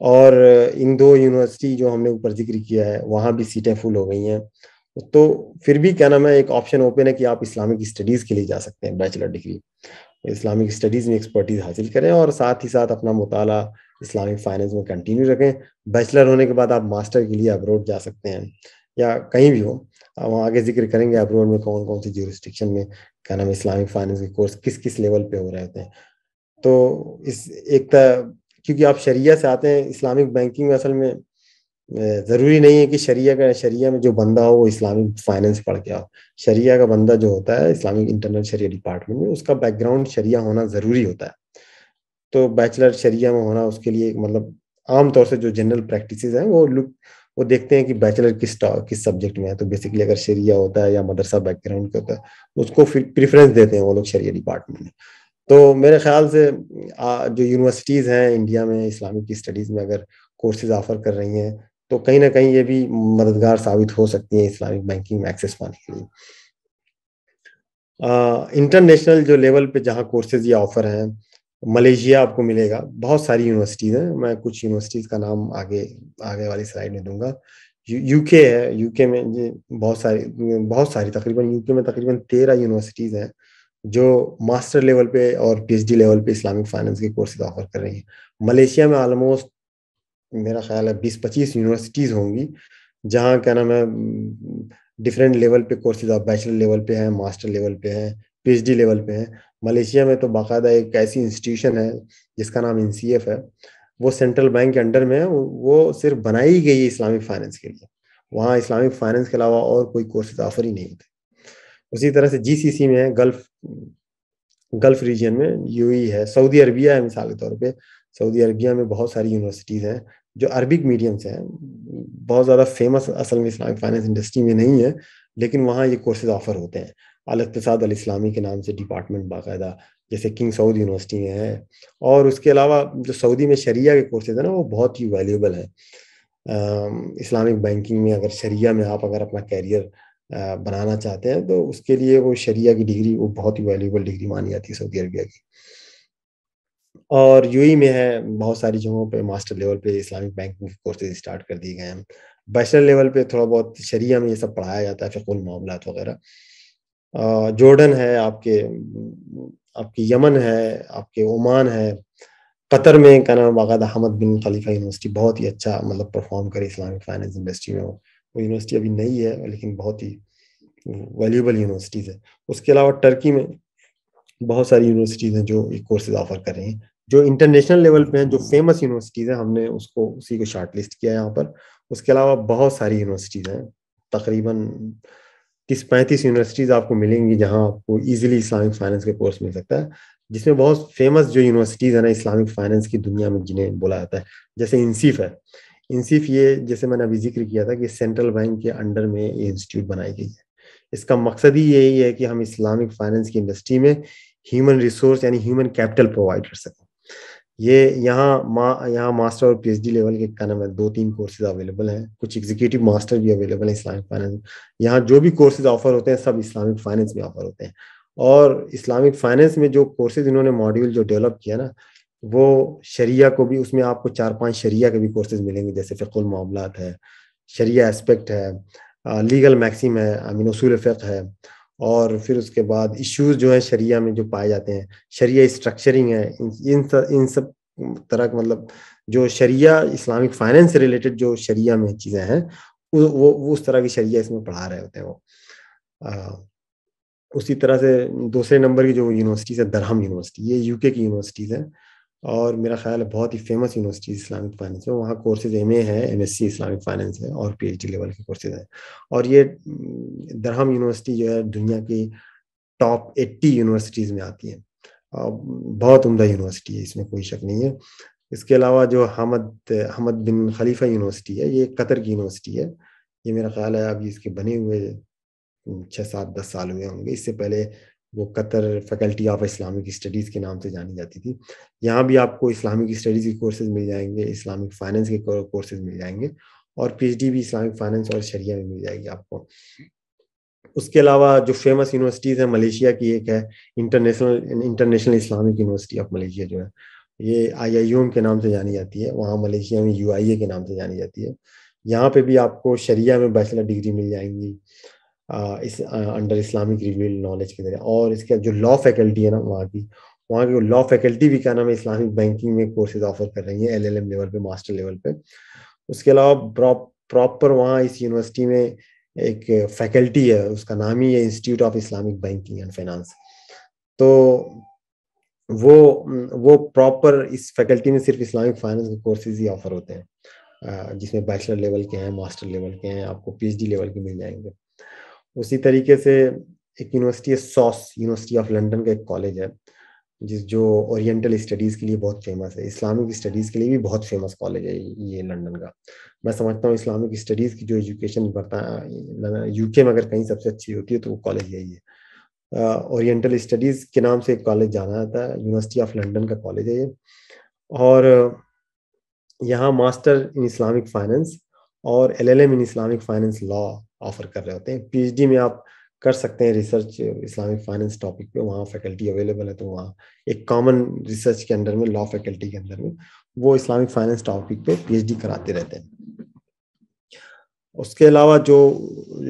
और इन 2 यूनिवर्सिटी जो हमने ऊपर जिक्र किया है वहाँ भी सीटें फुल हो गई हैं, तो फिर भी क्या नाम है एक ऑप्शन ओपन है कि आप इस्लामिक स्टडीज़ के लिए जा सकते हैं, बैचलर डिग्री इस्लामिक स्टडीज़ में एक्सपर्टीज हासिल करें और साथ ही साथ अपना मुताला इस्लामिक फाइनेंस में कंटिन्यू रखें। बैचलर होने के बाद आप मास्टर के लिए अब्रॉड जा सकते हैं या कहीं भी हो। हम आगे जिक्र करेंगे अब्रॉड में कौन कौन सी ज्यूरिस्डिक्शन में क्या नाम इस्लामिक फाइनेंस के कोर्स किस किस लेवल पे हो रहे होते हैं। तो इस एक क्योंकि आप शरिया से आते हैं, इस्लामिक बैंकिंग में असल में ज़रूरी नहीं है कि शरिया में जो बंदा हो वो इस्लामिक फाइनेंस पढ़ के आओ। शरिया का बंदा जो होता है इस्लामिक इंटरनल शरिया डिपार्टमेंट में, उसका बैकग्राउंड शरिया होना ज़रूरी होता है। तो बैचलर शरिया में होना उसके लिए मतलब आमतौर से जो जनरल प्रैक्टिसेस हैं वो देखते हैं कि बैचलर किस सब्जेक्ट में है। तो बेसिकली अगर शरिया होता है या मदरसा बैकग्राउंड का होता है उसको फिर प्रेफरेंस देते हैं वो लोग शरिया डिपार्टमेंट में। तो मेरे ख्याल से जो यूनिवर्सिटीज़ हैं इंडिया में इस्लामिक की स्टडीज़ में अगर कोर्सेज ऑफर कर रही हैं तो कहीं ना कहीं ये भी मददगार साबित हो सकती हैं इस्लामिक बैंकिंग में एक्सेस पाने के लिए। इंटरनेशनल जो लेवल पे जहाँ कोर्सेज ये ऑफर हैं, मलेशिया आपको मिलेगा, बहुत सारी यूनिवर्सिटीज हैं, मैं कुछ यूनिवर्सिटीज का नाम आगे आगे वाली स्लाइड में दूंगा। यूके है, यूके में ये बहुत सारी तकरीबन यूके में तकरीबन 13 यूनिवर्सिटीज हैं जो मास्टर लेवल पे और पीएचडी लेवल पे इस्लामिक फाइनेंस के कोर्सेज ऑफर कर रही हैं। मलेशिया में ऑलमोस्ट मेरा ख्याल है 20-25 यूनिवर्सिटीज होंगी जहाँ क्या नाम है डिफरेंट लेवल पे कोर्सेज ऑफ बैचलर लेवल पे हैं, मास्टर लेवल पे हैं, पीएचडी लेवल पे हैं। मलेशिया में तो बाकायदा एक ऐसी इंस्टीट्यूशन है जिसका नाम एनसीएफ है, वो सेंट्रल बैंक के अंडर में है, वो सिर्फ बनाई गई है इस्लामिक फाइनेंस के लिए। वहाँ इस्लामिक फाइनेंस के अलावा और कोई कोर्सेज ऑफर ही नहीं होते। उसी तरह से जीसीसी में है, गल्फ गल्फ रीजन में यूएई है, सऊदी अरबिया है मिसाल के तौर पे। सऊदी अरबिया में बहुत सारी यूनिवर्सिटीज हैं जो अरबिक मीडियम से हैं, बहुत ज़्यादा फेमस असल में इस्लामिक फाइनेंस इंडस्ट्री में नहीं है, लेकिन वहाँ ये कोर्सेज ऑफर होते हैं। अल इक्तिसाद अल इस्लामी के नाम से डिपार्टमेंट बाकायदा जैसे किंग सऊद यूनिवर्सिटी में है। और उसके अलावा जो सऊदी में शरिया के कोर्सेज है ना, वो बहुत ही वैल्यूएबल है। इस्लामिक बैंकिंग में अगर शरिया में आप अगर अपना कैरियर बनाना चाहते हैं तो उसके लिए वो शरिया की डिग्री वो बहुत ही वैल्यूएबल डिग्री मानी जाती है सऊदी अरबिया की। और यूएई में है, बहुत सारी जगहों पे मास्टर लेवल पे इस्लामिक बैंकिंग के कोर्सेज स्टार्ट कर दिए गए हैं। बैचलर लेवल पे थोड़ा बहुत शरिया में ये सब पढ़ाया जाता है, फिक़्हुल मामलात वगैरह। जॉर्डन है, आपके आपकी यमन है, आपके ओमान है, कतर में का नाम बाकायदा हमद बिन खलीफा यूनिवर्सिटी बहुत ही अच्छा मतलब परफॉर्म करे इस्लामिक फाइनेंस इंडस्ट्री में। वो यूनिवर्सिटी अभी नई है लेकिन बहुत ही वैल्यूएबल यूनिवर्सिटीज है। उसके अलावा टर्की में बहुत सारी यूनिवर्सिटीज हैं जो ये कोर्सेज ऑफर कर रही हैं, जो इंटरनेशनल लेवल पे हैं, जो फेमस यूनिवर्सिटीज हैं, हमने उसको उसी को शॉर्ट लिस्ट किया है यहाँ पर। उसके अलावा बहुत सारी यूनिवर्सिटीज हैं, तकरीबन 30-35 यूनिवर्सिटीज आपको मिलेंगी जहाँ आपको इजीली इस्लामिक फाइनेंस के कोर्स मिल सकता है, जिसमें बहुत फेमस जो यूनिवर्सिटीज है ना इस्लामिक फाइनेंस की दुनिया में जिन्हें बोला जाता है, जैसे इंसिफ है। इंसिफ ये जैसे मैंने अभी जिक्र किया था कि सेंट्रल बैंक के अंडर में ये इंस्टीट्यूट बनाई गई है। इसका मकसद ही यही है कि हम इस्लामिक फाइनेंस की इंडस्ट्री में ह्यूमन रिसोर्स यानी ह्यूमन कैपिटल प्रोवाइड कर सकें। ये यहाँ मास्टर और पीएचडी लेवल के क्या नाम है 2-3 कोर्सेज अवेलेबल हैं, कुछ एग्जीक्यूटिव मास्टर भी अवेलेबल है इस्लामिक फाइनेंस। यहाँ जो भी कोर्सेज ऑफर होते हैं सब इस्लामिक फाइनेंस में ऑफर होते हैं। और इस्लामिक फाइनेंस में जो कोर्सेज इन्होंने मॉड्यूल जो डेवलप किया ना, वो शरिया को भी उसमें आपको 4-5 शरिया के भी कोर्सेज मिलेंगे, जैसे फिक़्हुल मामलात है, शरिया एस्पेक्ट है, लीगल मैक्सिम है, अमीन उसूल फ़िक़्ह है। और फिर उसके बाद इश्यूज जो है शरिया में जो पाए जाते हैं, शरिया स्ट्रक्चरिंग है, इन सब तरह का मतलब जो शरिया इस्लामिक फाइनेंस से रिलेटेड जो शरिया में चीज़ें हैं वो उस तरह की शरिया इसमें पढ़ा रहे होते हैं वो। उसी तरह से दूसरे नंबर की जो यूनिवर्सिटीज़ है, दरहम यूनिवर्सिटी, ये यूके की यूनिवर्सिटीज़ है और मेरा ख्याल है बहुत ही फेमस यूनिवर्सिटी इस्लामिक फाइनेंस में। वहाँ कोर्सेज एमए है, एमएससी इस्लामिक फाइनेंस है और पीएचडी लेवल के कोर्सेज हैं। और ये दरहम यूनिवर्सिटी जो है दुनिया की टॉप 80 यूनिवर्सिटीज़ में आती है। बहुत उम्दा यूनिवर्सिटी है, इसमें कोई शक नहीं है। इसके अलावा जो हमद बिन खलीफा यूनिवर्सिटी है, ये कतर की यूनिवर्सिटी है। ये मेरा ख्याल है अभी इसके बने हुए 6-7-10 साल हुए होंगे। इससे पहले वो Qatar faculty of Islamic studies के नाम से जानी जाती थी। यहाँ भी आपको इस्लामिक स्टडीज़ के कोर्सेज मिल जाएंगे, इस्लामिक फाइनेंस के कोर्सेज मिल जाएंगे और पीएचडी भी इस्लामिक फाइनेंस और शरिया में मिल जाएगी आपको। उसके अलावा जो फेमस यूनिवर्सिटीज़ हैं, मलेशिया की एक है international Islamic university of Malaysia जो है, ये आईआईयूएम के नाम से जानी जाती है। वहाँ मलेशिया में यूआईए के नाम से जानी जाती है। यहाँ पे भी आपको शरिया में बैचलर डिग्री मिल जाएंगी इस अंडर इस्लामिक रिवील्ड नॉलेज के जरिए। और इसके जो लॉ फैकल्टी है ना वहाँ की लॉ फैकल्टी भी क्या नाम है इस्लामिक बैंकिंग में कोर्सेज ऑफर कर रही है, एलएलएम लेवल पे, मास्टर लेवल पे। उसके अलावा प्रॉपर वहाँ इस यूनिवर्सिटी में एक फैकल्टी है, उसका नाम ही है institute of Islamic banking and finance. तो वो प्रॉपर इस फैकल्टी में सिर्फ इस्लामिक फाइनेंस के कोर्सेज ही ऑफर होते हैं, जिसमें बैचलर लेवल के हैं, मास्टर लेवल के हैं, आपको पीएचडी लेवल के मिल जाएंगे। उसी तरीके से एक यूनिवर्सिटी है, सॉस यूनिवर्सिटी ऑफ लंदन का एक कॉलेज है जो ओरिएंटल स्टडीज़ के लिए बहुत फेमस है, इस्लामिक स्टडीज़ के लिए भी बहुत फेमस कॉलेज है ये लंदन का। मैं समझता हूँ इस्लामिक स्टडीज़ की जो एजुकेशन यूके में अगर कहीं सबसे अच्छी होती है तो वो कॉलेज यही है। ओरिएंटल स्टडीज़ के नाम से एक कॉलेज जाना जाता है, यूनिवर्सिटी ऑफ लंदन का कॉलेज है ये। और यहाँ मास्टर इन इस्लामिक फाइनेंस और एलएलएम इन इस्लामिक फाइनेंस लॉ ऑफर कर रहे होते हैं। पीएचडी में आप कर सकते हैं रिसर्च इस्लामिक फाइनेंस टॉपिक पे, वहाँ फैकल्टी अवेलेबल है। तो वहाँ एक कॉमन रिसर्च के अंडर में, लॉ फैकल्टी के अंदर में, वो इस्लामिक फाइनेंस टॉपिक पे पीएचडी कराते रहते हैं। उसके अलावा जो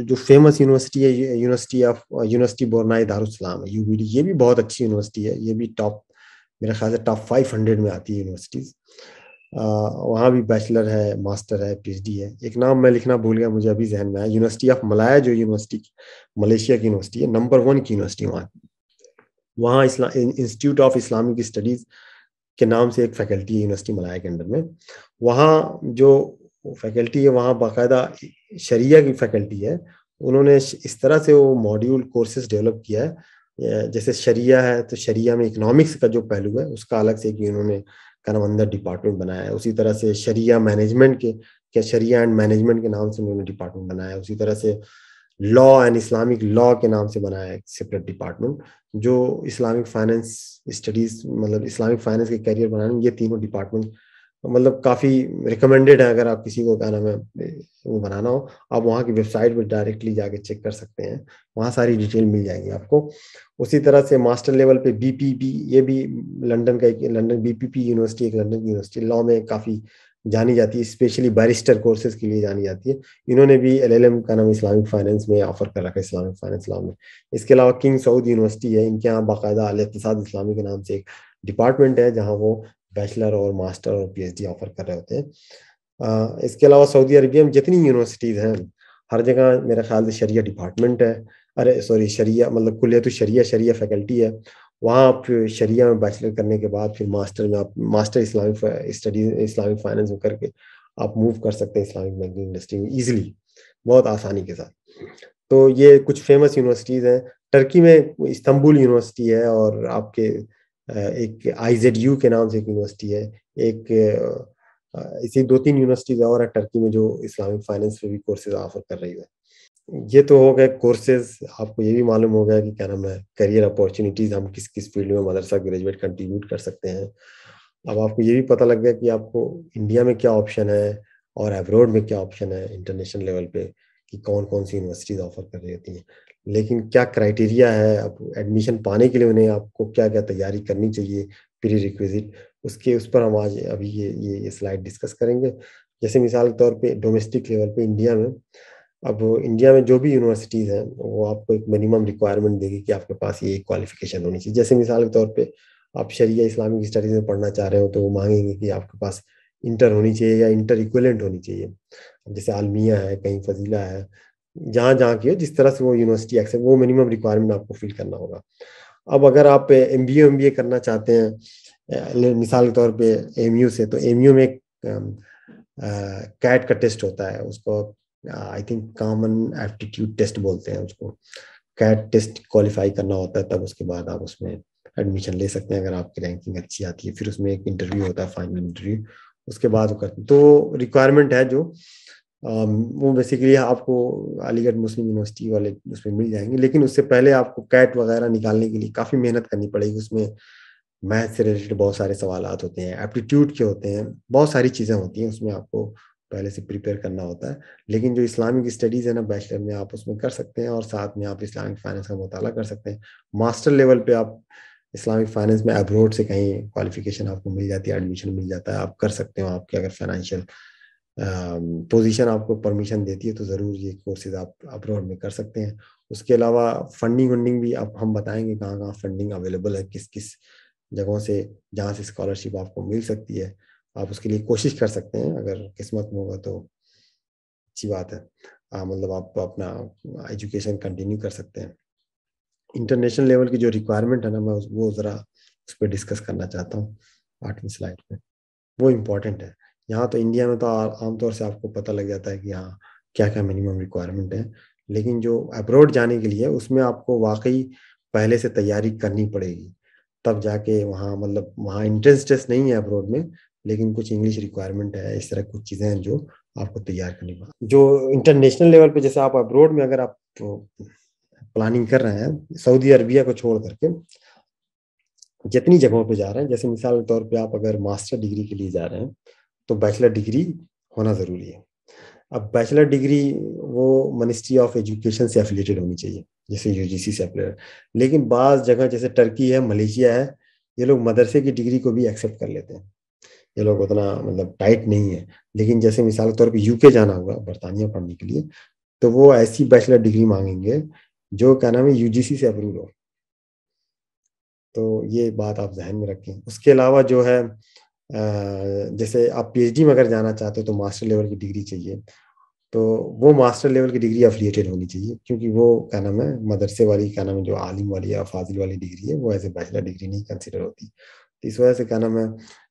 जो फेमस यूनिवर्सिटी है, यूनिवर्सिटी बोरनाई दारुस्सलाम है, यूबीडी, ये भी बहुत अच्छी यूनिवर्सिटी है। ये भी टॉप, मेरे ख्याल से टॉप 500 में आती है यूनिवर्सिटीज। वहाँ भी बैचलर है, मास्टर है, पीएचडी है। एक नाम मैं लिखना भूल गया, मुझे अभी जहन में आया, यूनिवर्सिटी ऑफ मलाया, जो यूनिवर्सिटी मलेशिया की यूनिवर्सिटी है, नंबर 1 की यूनिवर्सिटी वहाँ। वहाँ इंस्टीट्यूट ऑफ इस्लामिक स्टडीज के नाम से एक फैकल्टी है यूनिवर्सिटी मलाया के अंडर में। वहाँ जो फैकल्टी है, वहाँ बाकायदा शरिया की फैकल्टी है। उन्होंने इस तरह से वो मॉड्यूल कोर्सेज डेवलप किया है, जैसे शरिया है तो शरिया में इकोनॉमिक्स का जो पहलू है उसका अलग से उन्होंने का नाम अंदर डिपार्टमेंट बनाया है। उसी तरह से शरिया मैनेजमेंट के, क्या शरिया एंड मैनेजमेंट के नाम से उन्होंने डिपार्टमेंट बनाया है। उसी तरह से लॉ एंड इस्लामिक लॉ के नाम से बनाया है एक सेपरेट डिपार्टमेंट, जो इस्लामिक फाइनेंस स्टडीज, मतलब इस्लामिक फाइनेंस के करियर बनाने, ये तीनों डिपार्टमेंट मतलब काफी रिकमेंडेड है। अगर आप किसी को, क्या नाम है, वो बनाना हो, आप वहाँ की वेबसाइट पर डायरेक्टली जाके चेक कर सकते हैं, वहाँ सारी डिटेल मिल जाएगी आपको। उसी तरह से मास्टर लेवल पे बीपीपी, ये भी लंदन का एक, लंदन बीपीपी यूनिवर्सिटी एक लंदन की यूनिवर्सिटी, लॉ में काफी जानी जाती है, स्पेशली बैरिस्टर कोर्सेज के लिए जानी जाती है। इन्होंने भी एलएलएम का नाम इस्लामिक फाइनेंस में ऑफर कर रखा है, इस्लामिक फाइनेंस लॉ में। इसके अलावा किंग सऊद यूनिवर्सिटी है, इनके यहाँ बाकायदा अल इक्तिसाद इस्लामी के नाम से एक डिपार्टमेंट है, जहाँ वो बैचलर और मास्टर और पीएचडी ऑफर कर रहे होते हैं। इसके अलावा सऊदी अरबिया में जितनी यूनिवर्सिटीज हैं, हर जगह मेरे ख्याल से शरिया डिपार्टमेंट है, अरे सॉरी, शरिया मतलब कुल्लियत शरिया, शरिया फैकल्टी है। वहाँ आप शरिया में बैचलर करने के बाद फिर मास्टर में आप, master Islamic studies Islamic finance में करके आप मूव कर सकते हैं इस्लामिक बैंकिंग इंडस्ट्री में इजीली, बहुत आसानी के साथ। तो ये कुछ फेमस यूनिवर्सिटीज हैं। टर्की में इस्तांबुल यूनिवर्सिटी है, और आपके एक आईजेडयू के नाम से एक यूनिवर्सिटी है। एक इसी 2-3 यूनिवर्सिटीज और है टर्की में जो इस्लामिक फाइनेंस पे भी कोर्सेज ऑफर कर रही है। ये तो हो गए कोर्सेज। आपको ये भी मालूम हो गया कि क्या नाम है, करियर अपॉर्चुनिटीज, हम किस किस फील्ड में मदरसा ग्रेजुएट कंट्रीब्यूट कर सकते हैं। अब आपको ये भी पता लग गया कि आपको इंडिया में क्या ऑप्शन है और अब्रॉड में क्या ऑप्शन है इंटरनेशनल लेवल पे, कि कौन कौन सी यूनिवर्सिटीज ऑफर कर रही होती हैं। लेकिन क्या क्राइटेरिया है अब एडमिशन पाने के लिए, उन्हें आपको क्या क्या तैयारी करनी चाहिए, प्री रिक्विजिट, उसके उस पर हम आज अभी ये स्लाइड डिस्कस करेंगे। जैसे मिसाल के तौर पे डोमेस्टिक लेवल पे इंडिया में, अब इंडिया में जो भी यूनिवर्सिटीज हैं वो आपको एक मिनिमम रिक्वायरमेंट देगी कि आपके पास ये क्वालिफिकेशन होनी चाहिए। जैसे मिसाल के तौर पे आप शरिया इस्लामिक स्टडीज में पढ़ना चाह रहे हो, तो वो मांगेंगे कि आपके पास इंटर होनी चाहिए या इंटर इक्विवेलेंट होनी चाहिए। जैसे आलमिया है, कहीं फजीला है, जहाँ जहाँ की हो, जिस तरह से वो यूनिवर्सिटी एक्सेप्ट, वो मिनिमम रिक्वायरमेंट आपको फिल करना होगा। अब अगर आप एमबीए करना चाहते हैं, मिसाल के तौर पे एमयू से, तो एमयू में एक कैट का टेस्ट होता है, उसको I think common aptitude test बोलते हैं उसको। कैट टेस्ट क्वालिफाई करना होता है, तब उसके बाद आप उसमें एडमिशन ले सकते हैं, अगर आपकी रैंकिंग अच्छी आती है। फिर उसमें एक इंटरव्यू होता है, फाइनल इंटरव्यू, उसके बाद वो करते हैं। तो रिक्वायरमेंट है जो वो बेसिकली आपको अलीगढ़ मुस्लिम यूनिवर्सिटी वाले उसमें मिल जाएंगे, लेकिन उससे पहले आपको कैट वगैरह निकालने के लिए काफ़ी मेहनत करनी पड़ेगी। उसमें मैथ से रिलेटेड बहुत सारे सवाल होते हैं, एप्टीट्यूड के होते हैं, बहुत सारी चीज़ें होती हैं, उसमें आपको पहले से प्रिपेयर करना होता है। लेकिन जो इस्लामिक स्टडीज़ है ना बैचलर में, आप उसमें कर सकते हैं, और साथ में आप इस्लामिक फाइनेंस का मुताला कर सकते हैं। मास्टर लेवल पे आप इस्लामिक फाइनेंस में अब्रोड से कहीं क्वालिफिकेशन आपको मिल जाती है, एडमिशन मिल जाता है, आप कर सकते हो। आपके अगर फाइनेंशियल पोजीशन आपको परमिशन देती है, तो ज़रूर ये कोर्सेज आप अब्रॉड में कर सकते हैं। उसके अलावा फंडिंग वंडिंग भी आप हम बताएंगे कहाँ कहाँ फंडिंग अवेलेबल है, किस किस जगहों से, जहाँ से स्कॉलरशिप आपको मिल सकती है। आप उसके लिए कोशिश कर सकते हैं, अगर किस्मत में होगा तो अच्छी बात है। मतलब आप अपना एजुकेशन कंटिन्यू कर सकते हैं। इंटरनेशनल लेवल की जो रिक्वायरमेंट है ना, मैं वो ज़रा उस पर डिस्कस करना चाहता हूँ 8वीं स्लाइड पे। वो इम्पोर्टेंट है। यहाँ तो इंडिया में तो आमतौर से आपको पता लग जाता है कि हाँ क्या क्या मिनिमम रिक्वायरमेंट है, लेकिन जो अब्रॉड जाने के लिए उसमें आपको वाकई पहले से तैयारी करनी पड़ेगी, तब जाके वहाँ, मतलब वहाँ एंट्रेंस टेस्ट नहीं है अब्रॉड में, लेकिन कुछ इंग्लिश रिक्वायरमेंट है, इस तरह कुछ चीज़ें हैं जो आपको तैयार करनी पड़ेगी। जो इंटरनेशनल लेवल पे, जैसे आप अब्रॉड में अगर आप प्लानिंग कर रहे हैं, सऊदी अरबिया को छोड़ करके जितनी जगहों पे जा रहे हैं, जैसे मिसाल के तौर पे आप अगर मास्टर डिग्री के लिए जा रहे हैं, तो बैचलर डिग्री होना ज़रूरी है। अब बैचलर डिग्री वो मिनिस्ट्री ऑफ एजुकेशन से एफिलिएटेड होनी चाहिए, जैसे यूजीसी से एफिलिएटेड। लेकिन बाज़ जगह जैसे टर्की है, मलेशिया है, ये लोग मदरसे की डिग्री को भी एक्सेप्ट कर लेते हैं। ये लोग उतना मतलब टाइट नहीं है। लेकिन जैसे मिसाल के तौर पे यूके जाना हुआ बरतानिया पढ़ने के लिए, तो वो ऐसी बैचलर डिग्री मांगेंगे जो क्या नाम है यूजीसी से अप्रूव हो। तो ये बात आप जहन में रखें। उसके अलावा जो है जैसे आप पीएचडी में अगर जाना चाहते हो तो मास्टर लेवल की डिग्री चाहिए। तो वो मास्टर लेवल की डिग्री एफिलिएटेड होनी चाहिए, क्योंकि वो क्या नाम है मदरसे वाली क्या नाम है जो आलिम वाली या फाजिल वाली डिग्री है वो एज ए बैचलर डिग्री नहीं कंसिडर होती। तो इस वजह से क्या नाम है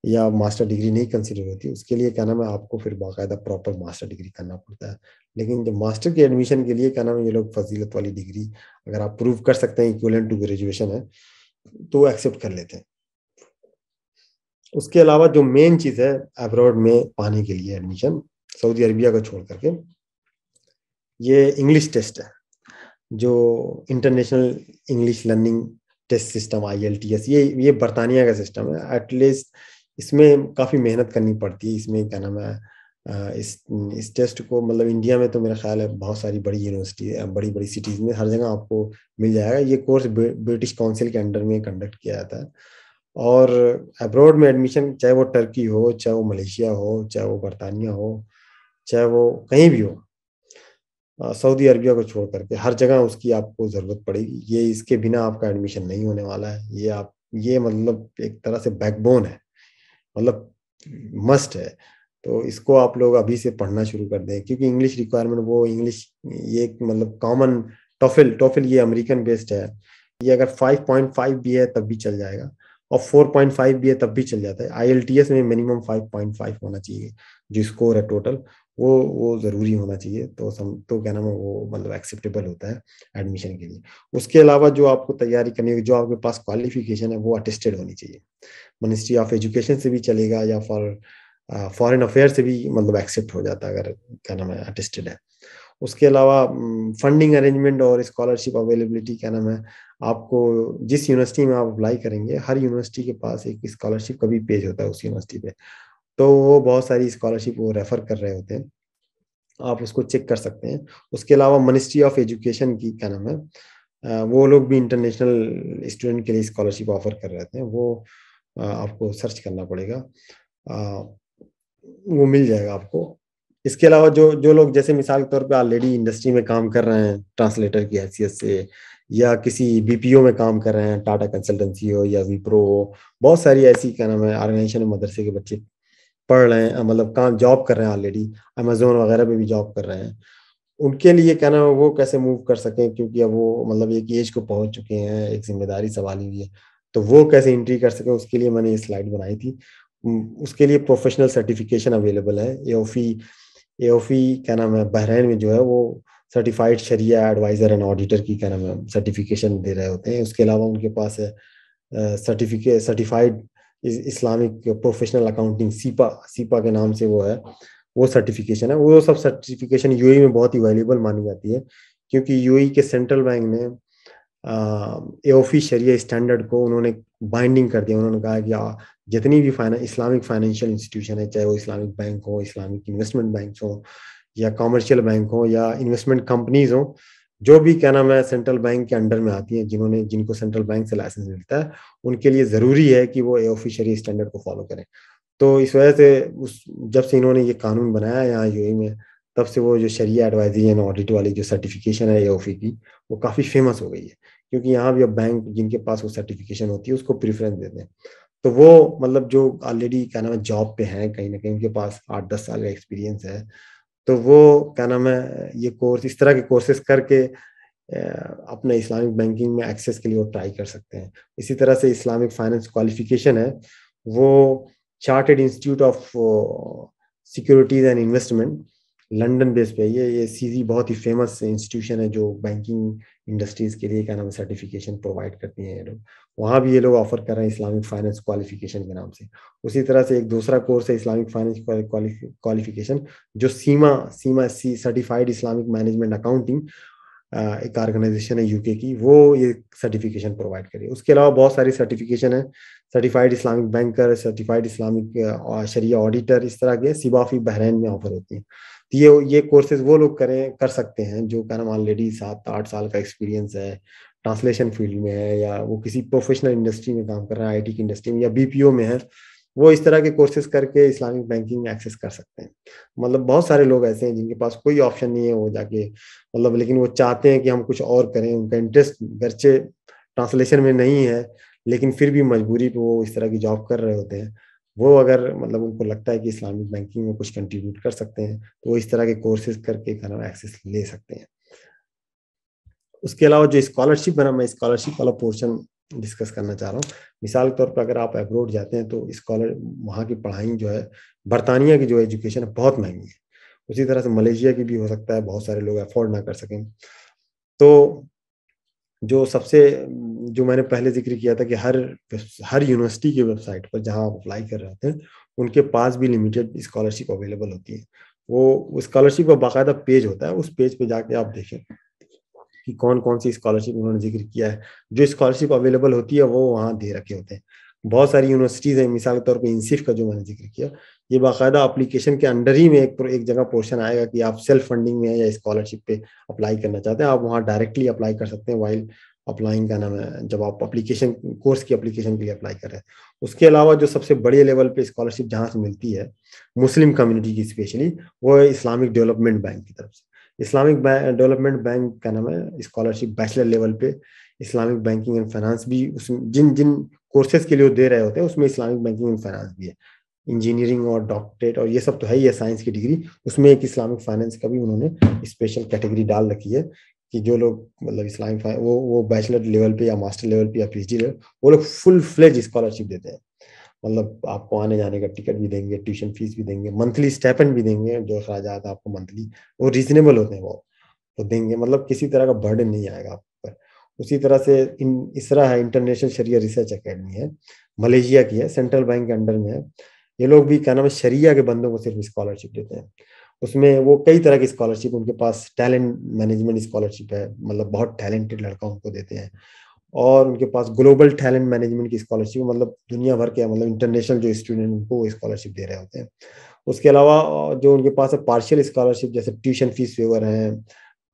या मास्टर डिग्री नहीं कंसिडर होती, उसके लिए क्या नाम है आपको फिर बाकायदा प्रॉपर मास्टर डिग्री करना पड़ता है। लेकिन जो मास्टर के एडमिशन के लिए क्या नाम है ये लोग फजीलत वाली डिग्री अगर आप प्रूव कर सकते हैं इक्विवेलेंट टू ग्रेजुएशन है तो एक्सेप्ट कर लेते हैं। उसके अलावा जो मेन चीज है अब्रॉड में पाने के लिए एडमिशन, सऊदी अरबिया को छोड़ करके, ये इंग्लिश टेस्ट है, जो international English learning test system IELTS, ये बरतानिया का सिस्टम है। एटलीस्ट इसमें काफ़ी मेहनत करनी पड़ती है। इसमें क्या नाम है इस टेस्ट को मतलब इंडिया में तो मेरा ख्याल है बहुत सारी बड़ी यूनिवर्सिटी, बड़ी बड़ी सिटीज़ में हर जगह आपको मिल जाएगा। ये कोर्स ब्रिटिश काउंसिल के अंडर में कंडक्ट किया जाता है। और अब्रॉड में एडमिशन, चाहे वो टर्की हो, चाहे वो मलेशिया हो, चाहे वो बरतानिया हो, चाहे वो कहीं भी हो, सऊदी अरबिया को छोड़ करके हर जगह उसकी आपको जरूरत पड़ेगी। ये इसके बिना आपका एडमिशन नहीं होने वाला है। ये मतलब एक तरह से बैकबोन है, मतलब मस्ट है। तो इसको आप लोग अभी से पढ़ना शुरू कर दें, क्योंकि इंग्लिश रिक्वायरमेंट वो इंग्लिश ये मतलब कॉमन टॉफिल टॉफिल ये अमेरिकन बेस्ड है। ये अगर 5.5 भी है तब भी चल जाएगा, और 4.5 भी है तब भी चल जाता है। IELTS में मिनिमम 5.5 होना चाहिए जो स्कोर है टोटल, वो जरूरी होना चाहिए। तो क्या नाम है वो मतलब एक्सेप्टेबल होता है एडमिशन के लिए। उसके अलावा जो आपको तैयारी करनी होगी, जो आपके पास क्वालिफिकेशन है वो अटेस्टेड होनी चाहिए। मिनिस्ट्री ऑफ एजुकेशन से भी चलेगा या फॉरेन अफेयर से भी मतलब एक्सेप्ट हो जाता है अगर क्या नाम है अटेस्टेड है। उसके अलावा फंडिंग अरेंजमेंट और स्कॉलरशिप अवेलेबिलिटी क्या नाम है, आपको जिस यूनिवर्सिटी में आप अप्लाई करेंगे हर यूनिवर्सिटी के पास एक स्कॉलरशिप का भी पेज होता है उस यूनिवर्सिटी पे। तो वो बहुत सारी स्कॉलरशिप वो रेफर कर रहे होते हैं, आप उसको चेक कर सकते हैं। उसके अलावा मिनिस्ट्री ऑफ एजुकेशन की क्या नाम है वो लोग भी इंटरनेशनल स्टूडेंट के लिए स्कॉलरशिप ऑफर कर रहे थे। वो आपको सर्च करना पड़ेगा, वो मिल जाएगा आपको। इसके अलावा जो जो लोग जैसे मिसाल के तौर पे ऑलरेडी इंडस्ट्री में काम कर रहे हैं ट्रांसलेटर की हैसियत से, या किसी BPO में काम कर रहे हैं, टाटा कंसल्टेंसी हो या विप्रो हो, बहुत सारी ऐसी क्या नाम है ऑर्गेनाइजेशन मदरसे के बच्चे पढ़ रहे हैं, मतलब काम जॉब कर रहे हैं ऑलरेडी, अमेजोन वगैरह पे भी जॉब कर रहे हैं। उनके लिए क्या नाम है वो कैसे मूव कर सकें, क्योंकि अब वो मतलब एक एज को पहुंच चुके हैं, एक जिम्मेदारी संभाली हुई है, तो वो कैसे एंट्री कर सकें उसके लिए मैंने ये स्लाइड बनाई थी। उसके लिए प्रोफेशनल सर्टिफिकेशन अवेलेबल है। एओफी क्या नाम है बहरीन में जो है वो सर्टिफाइड शरिया एडवाइजर एंड ऑडिटर की क्या नाम है सर्टिफिकेशन दे रहे होते हैं। उसके अलावा उनके पास है certified Islamic professional accounting, cepa cepa के नाम से वो है, वो सर्टिफिकेशन है। वो सब सर्टिफिकेशन यूएई में बहुत ही वैल्यूबल मानी जाती है, क्योंकि यूएई के सेंट्रल बैंक ने एओफी शरिया स्टैंडर्ड को उन्होंने बाइंडिंग कर दिया। उन्होंने कहा कि जितनी भी इस्लामिक फाइनेंशियल इंस्टीट्यूशन है, चाहे वो इस्लामिक बैंक हो, इस्लामिक इन्वेस्टमेंट बैंक हो, या कॉमर्शियल बैंक हो, या इन्वेस्टमेंट कंपनीज हो, जो भी क्या नाम है सेंट्रल बैंक के अंडर में आती हैं, जिनको सेंट्रल बैंक से लाइसेंस मिलता है, उनके लिए जरूरी है कि वो एओफी शरिया स्टैंडर्ड को फॉलो करें। तो इस वजह से जब से इन्होंने ये कानून बनाया यहाँ यूएई में, तब से वो जो शरिया एडवाइजरी एंड ऑडिट वाली जो सर्टिफिकेशन है एओफी की, वो काफी फेमस हो गई है। क्योंकि यहाँ भी अब बैंक जिनके पास वो सर्टिफिकेशन होती है उसको प्रेफरेंस देते हैं। तो वो मतलब जो ऑलरेडी क्या नाम है जॉब पे हैं कहीं ना कहीं, उनके पास 8-10 साल का एक्सपीरियंस है, तो वो क्या नाम है ये कोर्स, इस तरह के कोर्सेज करके अपने इस्लामिक बैंकिंग में एक्सेस के लिए वो ट्राई कर सकते हैं। इसी तरह से इस्लामिक फाइनेंस क्वालिफिकेशन है, वो chartered institute of securities and investment London base पे, ये सीजी बहुत ही फेमस इंस्टीट्यूशन है जो बैंकिंग इंडस्ट्रीज के लिए क्या नाम सर्टिफिकेशन प्रोवाइड करती हैं ये लोग। वहाँ भी ये लोग ऑफर कर रहे हैं इस्लामिक फाइनेंस क्वालिफिकेशन के नाम से। उसी तरह से एक दूसरा कोर्स है इस्लामिक फाइनेंस क्वालिफिकेशन, जो सीमा सीमा सर्टिफाइड इस्लामिक मैनेजमेंट अकाउंटिंग एक ऑर्गेनाइजेशन है यूके की, वो ये सर्टिफिकेशन प्रोवाइड करी। उसके अलावा बहुत सारी सर्टिफिकेशन है, certified Islamic banker, certified Islamic sharia auditor, इस तरह के सिबाफी बहरैन में ऑफर होती हैं। तो ये कोर्सेज वो लोग कर सकते हैं जो क्या नाम ऑलरेडी 7-8 साल का एक्सपीरियंस है, ट्रांसलेशन फील्ड में है, या वो किसी प्रोफेशनल इंडस्ट्री में काम कर रहा है, आईटी की इंडस्ट्री में या बीपीओ में है, वो इस तरह के कोर्सेज करके इस्लामिक बैंकिंग एक्सेस कर सकते हैं। मतलब बहुत सारे लोग ऐसे हैं जिनके पास कोई ऑप्शन नहीं है, वो जाके मतलब, लेकिन वो चाहते हैं कि हम कुछ और करें, उनका इंटरेस्ट गरचे ट्रांसलेशन में नहीं है, लेकिन फिर भी मजबूरी पे वो इस तरह की जॉब कर रहे होते हैं। वो अगर मतलब उनको लगता है कि इस्लामिक बैंकिंग में कुछ कंट्रीब्यूट कर सकते हैं, तो वो इस तरह के कोर्सेज करके एक्सेस ले सकते हैं। उसके अलावा जो स्कॉलरशिप बना, मैं स्कॉलरशिप वाला पोर्शन डिस्कस करना चाह रहा हूँ। मिसाल के तौर पर अगर आप अब्रोड जाते हैं तो स्कॉलर वहाँ की पढ़ाई जो है, बरतानिया की जो एजुकेशन है बहुत महंगी है। उसी तरह से मलेशिया की भी हो सकता है, बहुत सारे लोग अफोर्ड ना कर सकें। तो जो सबसे जो मैंने पहले जिक्र किया था कि हर यूनिवर्सिटी की वेबसाइट पर जहां आप अप्लाई कर रहे होते हैं, उनके पास भी लिमिटेड स्कॉलरशिप अवेलेबल होती है। वो स्कॉलरशिप का बाकायदा पेज होता है, उस पेज पे जाके आप देखें कि कौन कौन सी स्कॉलरशिप उन्होंने जिक्र किया है। जो स्कॉलरशिप अवेलेबल होती है वो वहाँ दे रखे होते हैं। बहुत सारी यूनिवर्सिटीज हैं, मिसाल के तौर पे इंसिफ का जो मैंने जिक्र किया, ये बाकायदा एप्लीकेशन के अंडर ही में एक जगह पोर्शन आएगा कि आप सेल्फ फंडिंग में है या स्कॉलरशिप पे अप्लाई करना चाहते हैं, आप वहाँ डायरेक्टली अप्लाई कर सकते हैं वाइल अप्लाइंग, का नाम है, जब आप एप्लीकेशन कोर्स की एप्लीकेशन के लिए अप्लाई कर रहे हैं। उसके अलावा जो सबसे बड़े लेवल पे स्कॉलरशिप जहाँ से मिलती है मुस्लिम कम्युनिटी की स्पेशली, वो है इस्लामिक डेवलपमेंट बैंक की तरफ से। इस्लामिक डेवलपमेंट बैंक का नाम है स्कॉलरशिप बैचलर लेवल पे। इस्लामिक बैंकिंग एंड फाइनेंस भी उसमें जिन जिन कोर्सेज के लिए वो दे रहे होते हैं उसमें इस्लामिक बैंकिंग एंड फाइनेंस भी है। इंजीनियरिंग और डॉक्टरेट और ये सब तो है ही है, साइंस की डिग्री, उसमें एक इस्लामिक फाइनेंस का भी उन्होंने स्पेशल कैटेगरी डाल रखी है कि जो लोग मतलब इस्लामिक वो बैचलर लेवल पे या मास्टर लेवल पे या पीएचडी लेवल, वो लोग फुल फ्लेज स्कॉलरशिप देते हैं। मतलब आपको आने जाने का टिकट भी देंगे, ट्यूशन फीस भी देंगे, मंथली स्टाइपेंड भी देंगे, जो अखराजात आपको मंथली वो रीजनेबल होते हैं वो देंगे। मतलब किसी तरह का बर्डन नहीं आएगा आप पर। उसी तरह से इसरा है, इंटरनेशनल शरिया रिसर्च एकेडमी है, मलेशिया की है, सेंट्रल बैंक के अंडर में है। ये लोग भी क्या नाम है शरिया के बंदों को सिर्फ स्कॉलरशिप देते हैं। उसमें वो कई तरह की स्कॉलरशिप, उनके पास टैलेंट मैनेजमेंट स्कॉलरशिप है, मतलब बहुत टैलेंटेड लड़का उनको देते हैं। और उनके पास ग्लोबल टैलेंट मैनेजमेंट की स्कॉलरशिप, मतलब दुनिया भर के मतलब इंटरनेशनल जो स्टूडेंट उनको स्कॉलरशिप दे रहे होते हैं। उसके अलावा जो उनके पास है पार्शियल स्कॉलरशिप, जैसे ट्यूशन फीस वेवर है,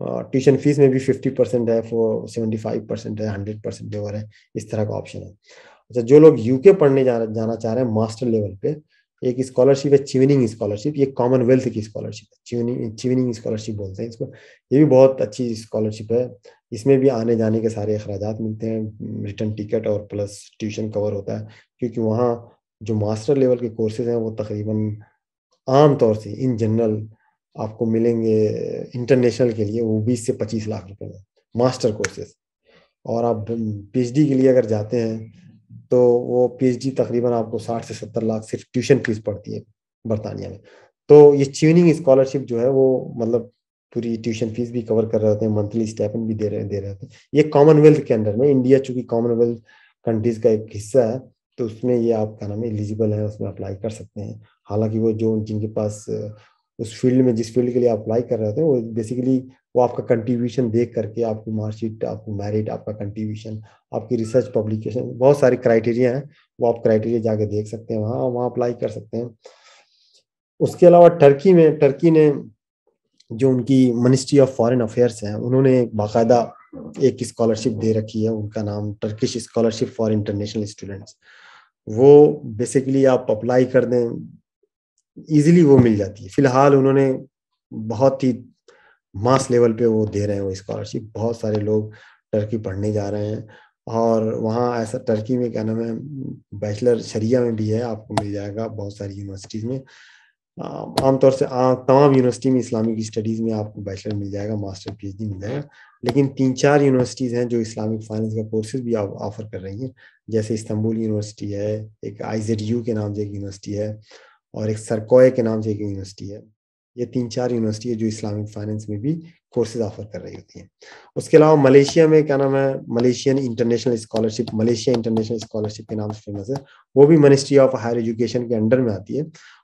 ट्यूशन फीस में भी 50% है, 75% है, 100% वेवर है, इस तरह का ऑप्शन है। अच्छा, जो लोग यूके पढ़ने जाना चाह रहे हैं मास्टर लेवल पे, एक स्कॉलरशिप है चिवनिंग स्कॉलरशिप, ये कॉमनवेल्थ की स्कॉलरशिप है, चिवनिंग स्कॉलरशिप बोलते हैं इसको। ये भी बहुत अच्छी स्कॉलरशिप है। इसमें भी आने जाने के सारे अखराजात मिलते हैं, रिटर्न टिकट और प्लस ट्यूशन कवर होता है, क्योंकि वहाँ जो मास्टर लेवल के कोर्सेज हैं वो तकरीबन आम तौर से इन जनरल आपको मिलेंगे इंटरनेशनल के लिए वो 20 से 25 लाख रुपए में मास्टर कोर्सेज। और आप पीएचडी के लिए अगर जाते हैं तो वो पीएचडी तकरीबन आपको 60 से 70 लाख सिर्फ ट्यूशन फीस पड़ती है बरतानिया में। तो ये ट्यूनिंग स्कॉलरशिप जो है वो मतलब पूरी ट्यूशन फीस भी कवर कर रहे होते हैं, मंथली स्टाइपेंड भी दे रहे होते हैं। ये कॉमनवेल्थ के अंडर में, इंडिया चूंकि कॉमनवेल्थ कंट्रीज का एक हिस्सा है, तो उसमें ये आपका नाम एलिजिबल है, उसमें अप्लाई कर सकते हैं। हालांकि वो जो जिनके पास उस फील्ड में, जिस फील्ड के लिए अप्लाई कर रहे होते हैं, वो बेसिकली वो आपका कंट्रीब्यूशन देख करके, आपकी मार्कशीट, आपकी मेरिट, आपका कंट्रीब्यूशन, आपकी रिसर्च पब्लिकेशन, बहुत सारी क्राइटेरिया हैं, वो आप क्राइटेरिया जाके देख सकते हैं, वहाँ वहाँ अप्लाई कर सकते हैं। उसके अलावा टर्की ने जो उनकी मिनिस्ट्री ऑफ फॉरेन अफेयर्स है, उन्होंने बाकायदा एक स्कॉलरशिप दे रखी है, उनका नाम Turkish scholarship for international students. वो बेसिकली आप अप्लाई कर दें, इजीली वो मिल जाती है। फिलहाल उन्होंने बहुत ही मास लेवल पे वो दे रहे हैं वो स्कॉलरशिप, बहुत सारे लोग टर्की पढ़ने जा रहे हैं। और वहाँ ऐसा टर्की में क्या नाम है, बैचलर शरिया में भी है, आपको मिल जाएगा बहुत सारी यूनिवर्सिटीज में। आमतौर से तमाम यूनिवर्सिटी में इस्लामिक स्टडीज में आपको बैचलर मिल जाएगा, मास्टर पीएचडी मिल जाएगा। लेकिन 3-4 यूनिवर्सिटीज हैं जो इस्लामिक फाइनेंस का कोर्सेज भी ऑफर कर रही हैं, जैसे इस्तांबुल यूनिवर्सिटी है, एक IZU के नाम से एक यूनिवर्सिटी है, और एक सरकोय के नाम से एक यूनिवर्सिटी है। ये 3-4 यूनिवर्सिटी है जो इस्लामिक फाइनेंस में भी कोर्सेज ऑफर कर रही होती हैं। उसके अलावा मलेशिया में क्या नाम है, Malaysian international scholarship, Malaysia international scholarship के नाम से फेमस है। वो भी मिनिस्ट्री ऑफ हायर एजुकेशन के अंडर में आती है।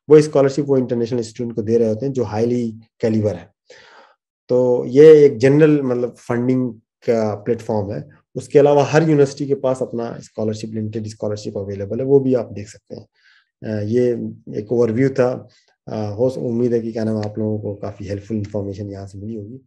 वो स्कॉलरशिप वो इंटरनेशनल स्टूडेंट को दे रहे होते हैं जो हाईली कैलिबर है। तो ये एक जनरल मतलब फंडिंग का प्लेटफॉर्म है। उसके अलावा हर यूनिवर्सिटी के पास अपना स्कॉलरशिप, लिमिटेड स्कॉलरशिप अवेलेबल है, वो भी आप देख सकते हैं। ये एक ओवरव्यू था। हो उम्मीद है कि क्या नाम आप लोगों को काफी हेल्पफुल इंफॉर्मेशन यहाँ से मिली होगी।